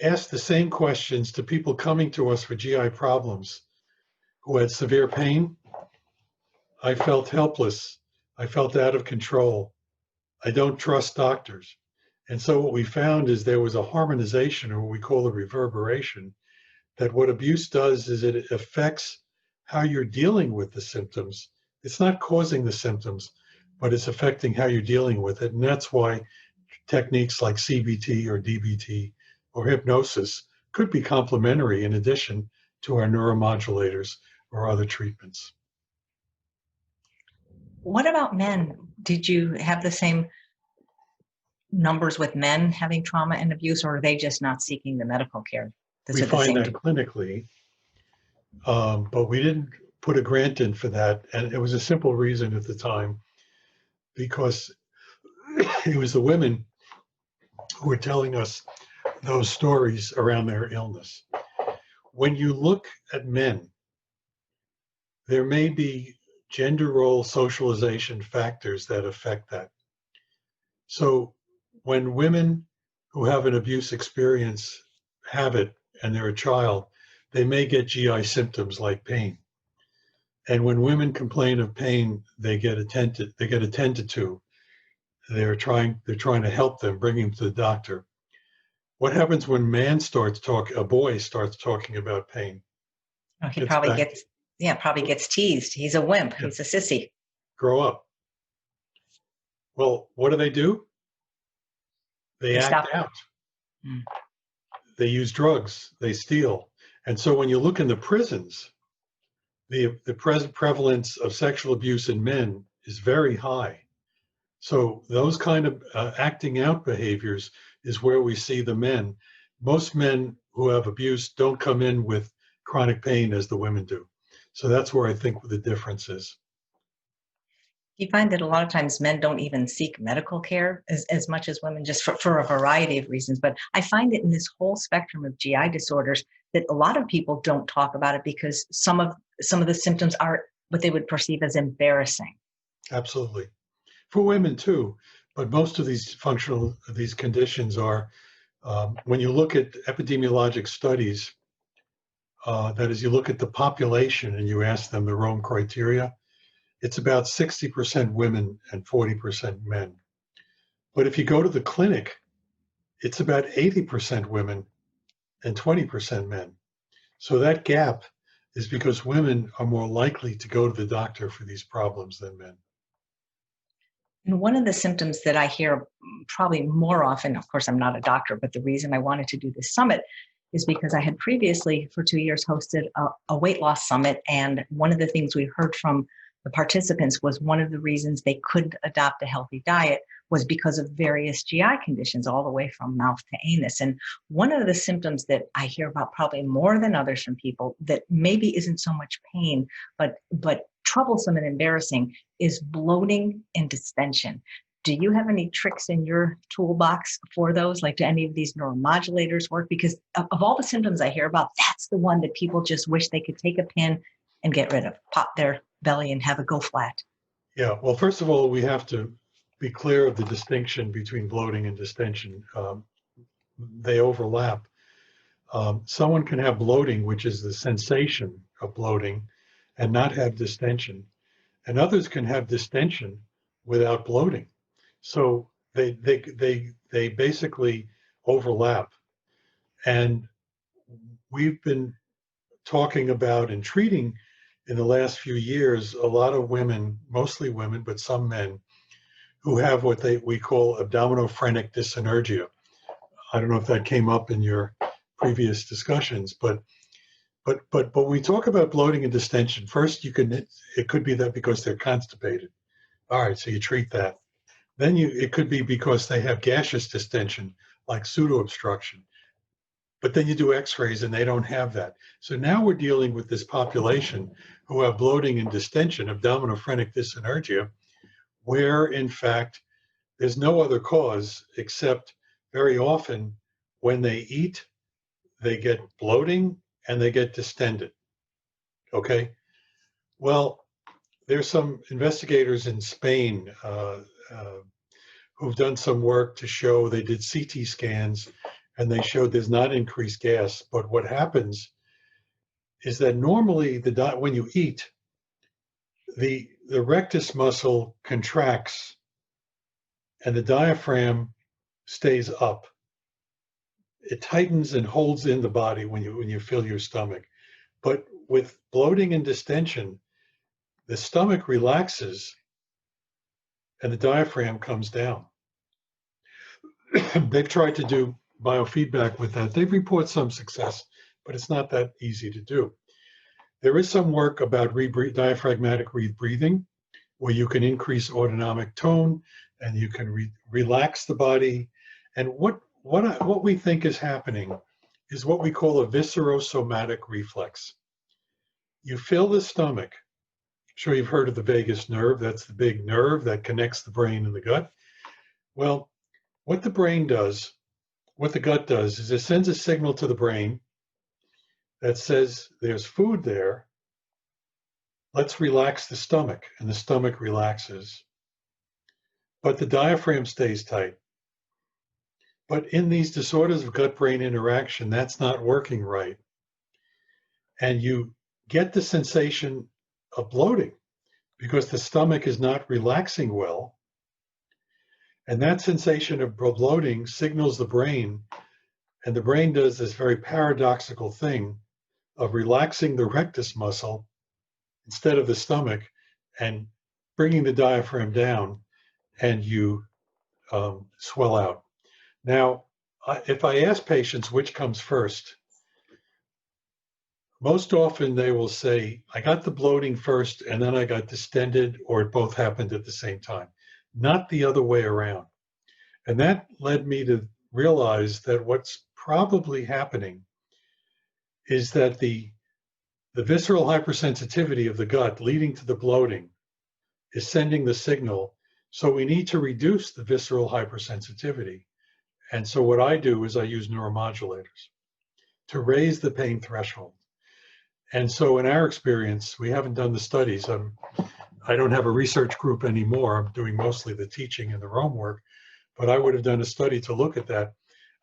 asked the same questions to people coming to us for GI problems who had severe pain, I felt helpless. I felt out of control. I don't trust doctors. And so what we found is there was a harmonization, or what we call a reverberation, that what abuse does is it affects how you're dealing with the symptoms. It's not causing the symptoms, but it's affecting how you're dealing with it. And that's why techniques like CBT or DBT or hypnosis could be complementary in addition to our neuromodulators or other treatments. What about men? Did you have the same numbers with men having trauma and abuse, or are they just not seeking the medical care? We find that clinically, but we didn't put a grant in for that. And it was a simple reason at the time, because it was the women who were telling us those stories around their illness. When you look at men, there may be gender role socialization factors that affect that. So when women who have an abuse experience have it and they're a child, they may get GI symptoms like pain. And when women complain of pain, they get attended to. They're trying to help them, bring them to the doctor. What happens when a boy starts talking about pain? Oh, he probably gets teased. He's a wimp. Yeah. He's a sissy. Grow up. Well, what do? They act out. Mm. They use drugs. They steal. And so when you look in the prisons, the present prevalence of sexual abuse in men is very high. So those kind of acting out behaviors is where we see the men. Most men who have abuse don't come in with chronic pain as the women do. So that's where I think the difference is. You find that a lot of times men don't even seek medical care as much as women, just for a variety of reasons. But I find that in this whole spectrum of GI disorders that a lot of people don't talk about it because some of the symptoms are what they would perceive as embarrassing. Absolutely. For women too, but most of these conditions are, when you look at epidemiologic studies, that is, you look at the population and you ask them the Rome criteria, it's about 60% women and 40% men. But if you go to the clinic, it's about 80% women and 20% men. So that gap is because women are more likely to go to the doctor for these problems than men. And one of the symptoms that I hear probably more often, of course, I'm not a doctor, but the reason I wanted to do this summit is because I had previously for 2 years hosted a weight loss summit. And one of the things we heard from the participants was one of the reasons they couldn't adopt a healthy diet was because of various GI conditions, all the way from mouth to anus. And one of the symptoms that I hear about probably more than others from people that maybe isn't so much pain, but troublesome and embarrassing is bloating and distension. Do you have any tricks in your toolbox for those? Like, do any of these neuromodulators work? Because of all the symptoms I hear about, that's the one that people just wish they could take a pin and get rid of, pop their belly and have it go flat. Yeah, well, first of all, we have to be clear of the distinction between bloating and distension. They overlap. Someone can have bloating, which is the sensation of bloating, and not have distension. And others can have distension without bloating. So they basically overlap. And we've been talking about and treating in the last few years a lot of women, mostly women, but some men, who have what we call abdominophrenic dyssynergia. I don't know if that came up in your previous discussions, but when we talk about bloating and distension, first it could be that because they're constipated. All right, so you treat that. Then it could be because they have gaseous distension, like pseudo-obstruction. But then you do x-rays and they don't have that. So now we're dealing with this population who have bloating and distension, abdominophrenic dyssynergia, where in fact there's no other cause except very often when they eat, they get bloating and they get distended. Okay? Well, there's some investigators in Spain who've done some work to show, they did CT scans and they showed there's not increased gas, but what happens is that normally when you eat, the rectus muscle contracts and the diaphragm stays up. It tightens and holds in the body when you fill your stomach. But with bloating and distension, the stomach relaxes and the diaphragm comes down. They've tried to do biofeedback with that. They've reported some success, but it's not that easy to do. There is some work about diaphragmatic breathing, where you can increase autonomic tone and you can relax the body. And what we think is happening is what we call a viscerosomatic reflex. You fill the stomach. I'm sure you've heard of the vagus nerve. That's the big nerve that connects the brain and the gut. Well, what the gut does is it sends a signal to the brain that says there's food there. Let's relax the stomach, and the stomach relaxes. But the diaphragm stays tight. But in these disorders of gut-brain interaction, that's not working right. And you get the sensation of bloating because the stomach is not relaxing well. And that sensation of bloating signals the brain, and the brain does this very paradoxical thing of relaxing the rectus muscle instead of the stomach and bringing the diaphragm down, and you swell out. Now, if I ask patients which comes first, most often they will say, I got the bloating first and then I got distended, or it both happened at the same time, not the other way around. And that led me to realize that what's probably happening is that the visceral hypersensitivity of the gut leading to the bloating is sending the signal. So we need to reduce the visceral hypersensitivity. And so what I do is I use neuromodulators to raise the pain threshold. And so in our experience, we haven't done the studies. I don't have a research group anymore. I'm doing mostly the teaching and the Rome work, but I would have done a study to look at that.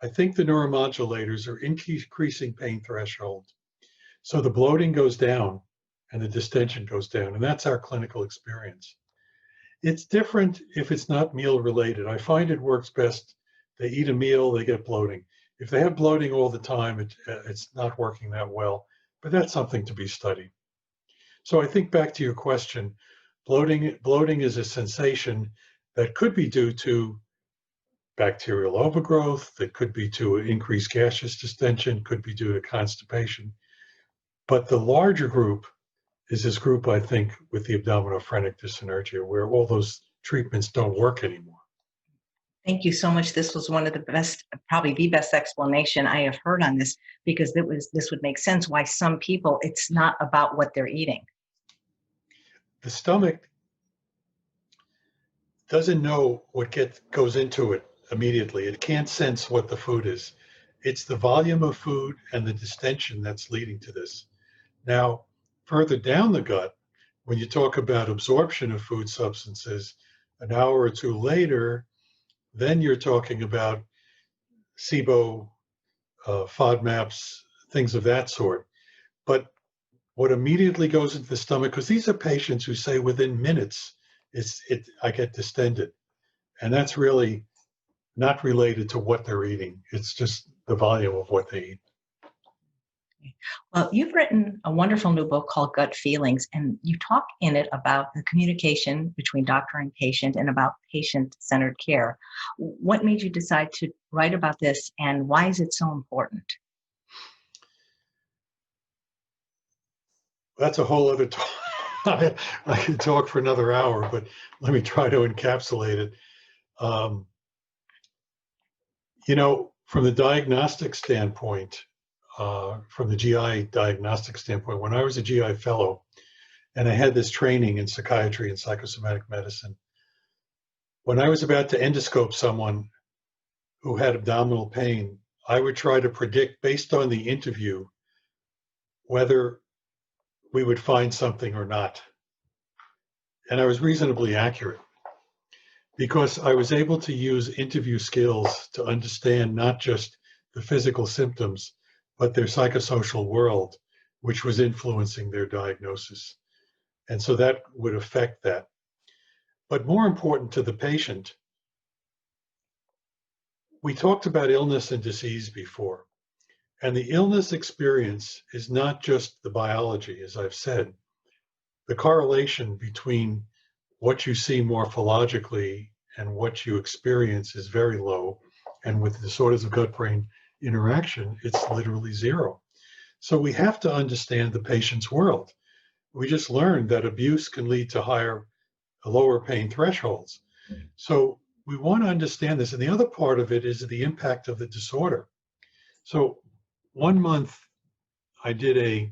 I think the neuromodulators are increasing pain threshold. So the bloating goes down and the distension goes down. And that's our clinical experience. It's different if it's not meal related. I find it works best. They eat a meal, they get bloating. If they have bloating all the time, it's not working that well, but that's something to be studied. So I think back to your question, bloating is a sensation that could be due to bacterial overgrowth, that could be to increased gaseous distension, could be due to constipation. But the larger group is this group, I think, with the abdominophrenic dyssynergia, where all those treatments don't work anymore. Thank you so much. This was one of the best, probably the best explanation I have heard on this, because this would make sense why some people, it's not about what they're eating. The stomach doesn't know what goes into it immediately. It can't sense what the food is. It's the volume of food and the distension that's leading to this. Now, further down the gut, when you talk about absorption of food substances, an hour or two later, then you're talking about SIBO, FODMAPs, things of that sort. But what immediately goes into the stomach, because these are patients who say within minutes, I get distended. And that's really not related to what they're eating. It's just the volume of what they eat. Well, you've written a wonderful new book called Gut Feelings, and you talk in it about the communication between doctor and patient and about patient-centered care. What made you decide to write about this, and why is it so important? That's a whole other talk. I could talk for another hour, but let me try to encapsulate it. Um, from the diagnostic standpoint, from the GI diagnostic standpoint, when I was a GI fellow and I had this training in psychiatry and psychosomatic medicine, when I was about to endoscope someone who had abdominal pain, I would try to predict based on the interview whether we would find something or not. And I was reasonably accurate because I was able to use interview skills to understand not just the physical symptoms, but their psychosocial world, which was influencing their diagnosis. And so that would affect that. But more important to the patient, we talked about illness and disease before. And the illness experience is not just the biology, as I've said. The correlation between what you see morphologically and what you experience is very low. And with disorders of gut-brain interaction, it's literally zero. So we have to understand the patient's world. We just learned that abuse can lead to lower pain thresholds. So we want to understand this. And the other part of it is the impact of the disorder. So 1 month, I did a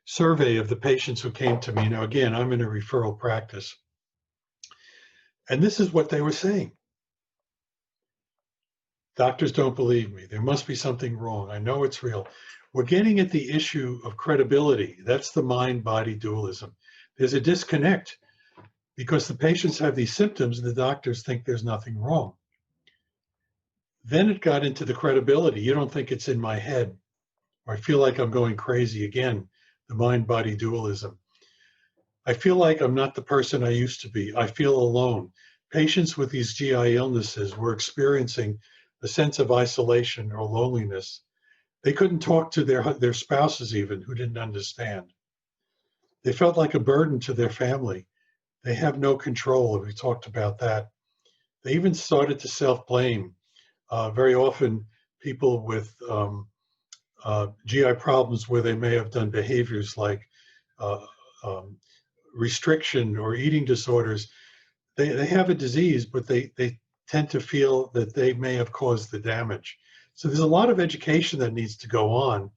survey of the patients who came to me. Now, again, I'm in a referral practice. And this is what they were saying. Doctors don't believe me. There must be something wrong. I know it's real. We're getting at the issue of credibility. That's the mind-body dualism. There's a disconnect because the patients have these symptoms and the doctors think there's nothing wrong. Then it got into the credibility. You don't think it's in my head, or I feel like I'm going crazy again, the mind-body dualism. I feel like I'm not the person I used to be. I feel alone. Patients with these GI illnesses were experiencing a sense of isolation or loneliness. They couldn't talk to their spouses even, who didn't understand. They felt like a burden to their family. They have no control, and we talked about that. They even started to self-blame. Very often, people with GI problems where they may have done behaviors like restriction or eating disorders, they have a disease, but they tend to feel that they may have caused the damage. So there's a lot of education that needs to go on,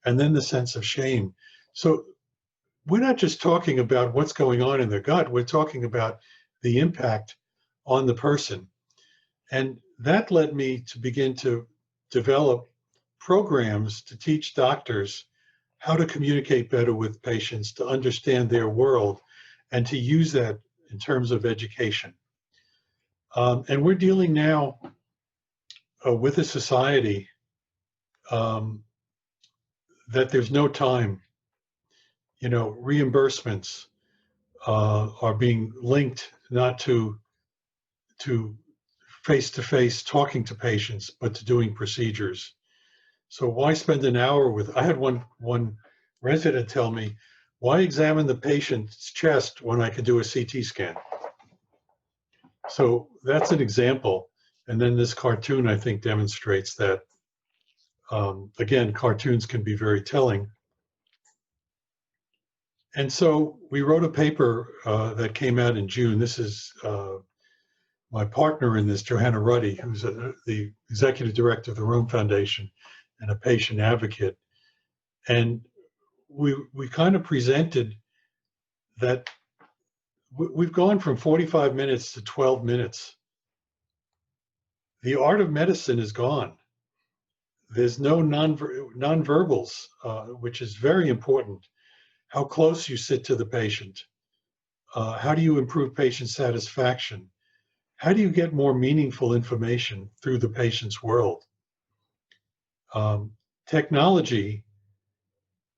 and then the sense of shame. So we're not just talking about what's going on in their gut, we're talking about the impact on the person. And that led me to begin to develop programs to teach doctors how to communicate better with patients, to understand their world, and to use that in terms of education. And we're dealing now with a society that there's no time. Reimbursements are being linked not to face-to-face talking to patients, but to doing procedures. So why spend an hour I had one resident tell me, why examine the patient's chest when I can do a CT scan? So that's an example. And then this cartoon, I think, demonstrates that. Again, cartoons can be very telling. And so we wrote a paper that came out in June. This is my partner in this, Johanna Ruddy, who's the executive director of the Rome Foundation and a patient advocate. And we kind of presented that we've gone from 45 minutes to 12 minutes. The art of medicine is gone. There's no nonverbals, which is very important. How close you sit to the patient. How do you improve patient satisfaction? How do you get more meaningful information through the patient's world? technology,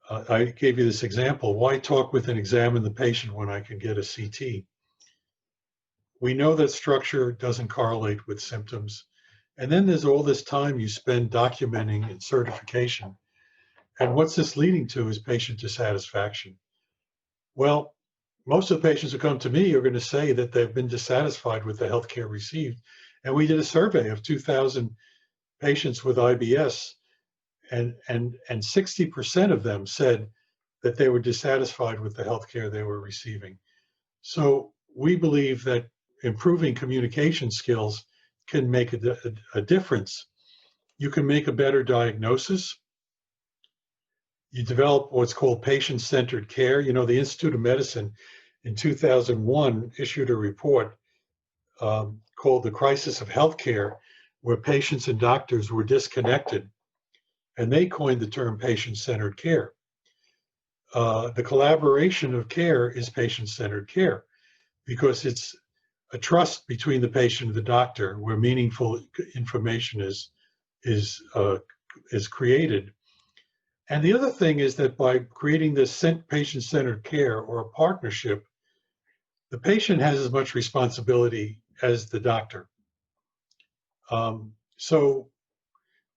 I gave you this example. Why talk with and examine the patient when I can get a CT? We know that structure doesn't correlate with symptoms. And then there's all this time you spend documenting and certification. And what's this leading to is patient dissatisfaction. Well, most of the patients who come to me are going to say that they've been dissatisfied with the healthcare received. And we did a survey of 2,000 patients with IBS, and 60% of them said that they were dissatisfied with the healthcare they were receiving. So we believe that improving communication skills can make a difference. You can make a better diagnosis. You develop what's called patient-centered care. You know, the Institute of Medicine in 2001 issued a report called The Crisis of Healthcare, where patients and doctors were disconnected, and they coined the term patient-centered care. The collaboration of care is patient-centered care because it's a trust between the patient and the doctor where meaningful information is created. And the other thing is that by creating this patient-centered care or a partnership, the patient has as much responsibility as the doctor. So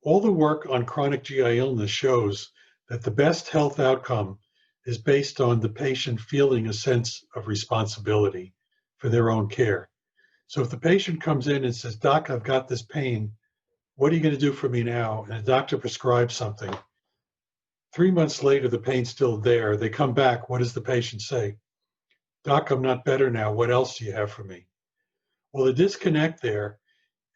all the work on chronic GI illness shows that the best health outcome is based on the patient feeling a sense of responsibility for their own care. So if the patient comes in and says, "Doc, I've got this pain, what are you going to do for me now?" and the doctor prescribes something, 3 months later, the pain's still there. They come back. What does the patient say? "Doc, I'm not better now. What else do you have for me?" Well, the disconnect there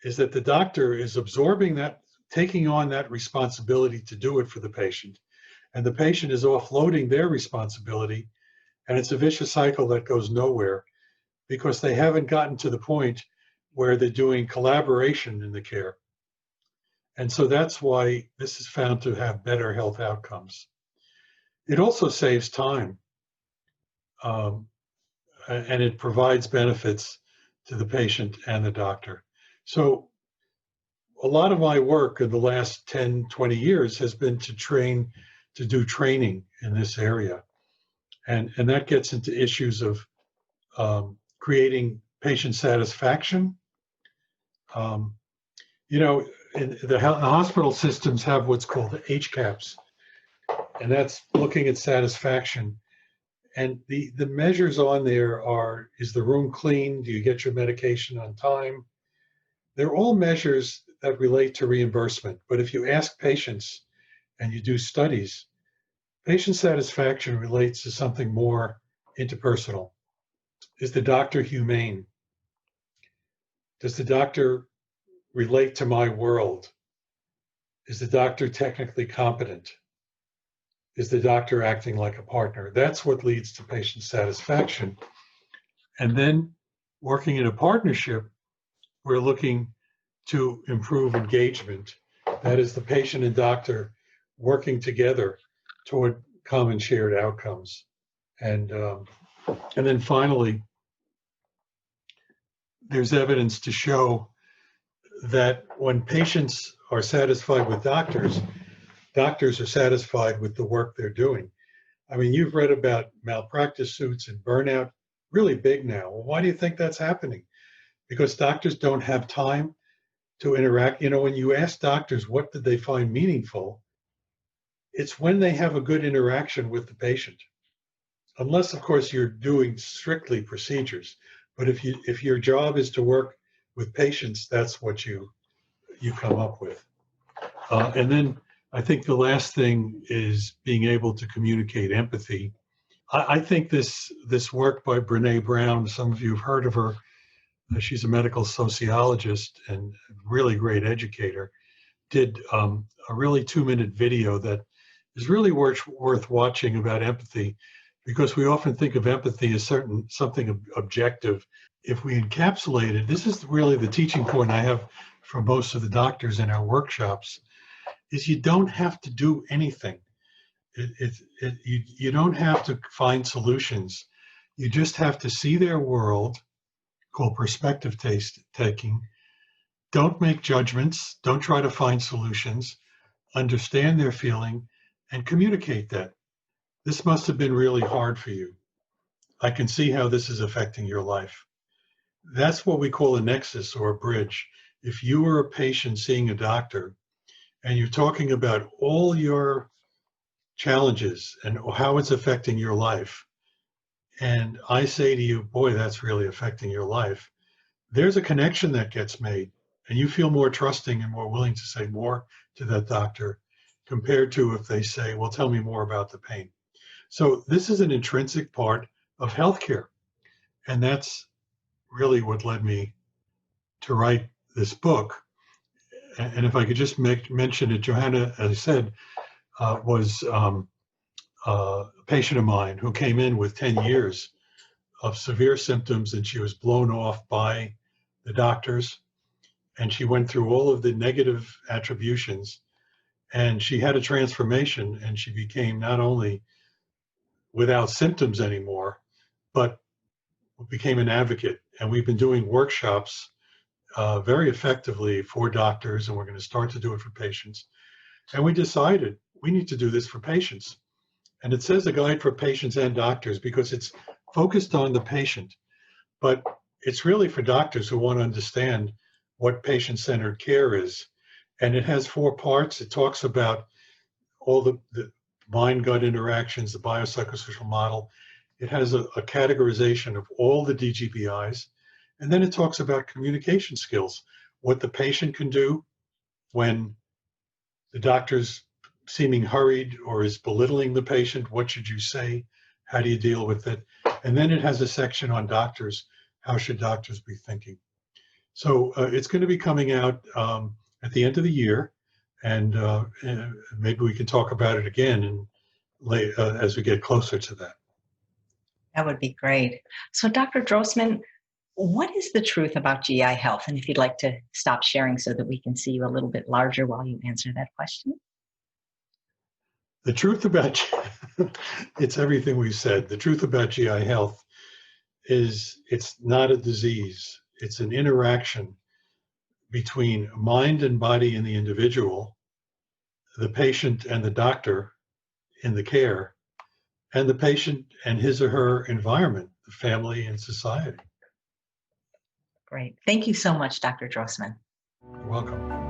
is that the doctor is absorbing that, taking on that responsibility to do it for the patient, and the patient is offloading their responsibility, and it's a vicious cycle that goes nowhere because they haven't gotten to the point where they're doing collaboration in the care. And so that's why this is found to have better health outcomes. It also saves time, and it provides benefits to the patient and the doctor. So a lot of my work in the last 10, 20 years has been to do training in this area. And that gets into issues of creating patient satisfaction. You know, the hospital systems have what's called the HCAHPS, and that's looking at satisfaction. And the measures on there are, is the room clean? Do you get your medication on time? They're all measures that relate to reimbursement. But if you ask patients and you do studies, patient satisfaction relates to something more interpersonal. Is the doctor humane? Does the doctor relate to my world? Is the doctor technically competent? Is the doctor acting like a partner? That's what leads to patient satisfaction. And then working in a partnership, we're looking to improve engagement. That is the patient and doctor working together toward common shared outcomes. And then finally, there's evidence to show that when patients are satisfied with doctors, doctors are satisfied with the work they're doing. I mean, you've read about malpractice suits and burnout, really big now. Well, why do you think that's happening? Because doctors don't have time to interact. You know, when you ask doctors what did they find meaningful, it's when they have a good interaction with the patient. Unless, of course, you're doing strictly procedures. But if your job is to work with patients, that's what you come up with. And then I think the last thing is being able to communicate empathy. I think this work by Brene Brown, some of you have heard of her. She's a medical sociologist and really great educator, did a really 2-minute video that is really worth watching about empathy, because we often think of empathy as something objective. If we encapsulate it, this is really the teaching point I have for most of the doctors in our workshops, is you don't have to do anything. You don't have to find solutions. You just have to see their world, called perspective taking. Don't make judgments. Don't try to find solutions. understand their feeling, and communicate that. This must have been really hard for you. I can see how this is affecting your life. That's what we call a nexus or a bridge. If you are a patient seeing a doctor and you're talking about all your challenges and how it's affecting your life, and I say to you, boy, that's really affecting your life, there's a connection that gets made, and you feel more trusting and more willing to say more to that doctor compared to if they say, well, tell me more about the pain. So this is an intrinsic part of healthcare. And that's really what led me to write this book. And if I could just mention it, Johanna, as I said, was a patient of mine who came in with 10 years of severe symptoms, and she was blown off by the doctors. And she went through all of the negative attributions, and she had a transformation, and she became not only without symptoms anymore, but became an advocate. And we've been doing workshops very effectively for doctors, and we're going to start to do it for patients. And we decided we need to do this for patients. And it says a guide for patients and doctors because it's focused on the patient, but it's really for doctors who want to understand what patient-centered care is. And it has 4 parts. It talks about all the mind-gut interactions, the biopsychosocial model. It has a categorization of all the DGBIs. And then it talks about communication skills, what the patient can do when the doctor's seeming hurried or is belittling the patient. What should you say? How do you deal with it? And then it has a section on doctors. How should doctors be thinking? So it's going to be coming out at the end of the year, and maybe we can talk about it again as we get closer to that. That would be great. So, Dr. Drossman, what is the truth about GI health? And if you'd like to stop sharing so that we can see you a little bit larger while you answer that question. The truth about, it's everything we said. The truth about GI health is it's not a disease. It's an interaction between mind and body in the individual, the patient and the doctor in the care, and the patient and his or her environment, the family and society. Great. Thank you so much, Dr. Drossman. You're welcome.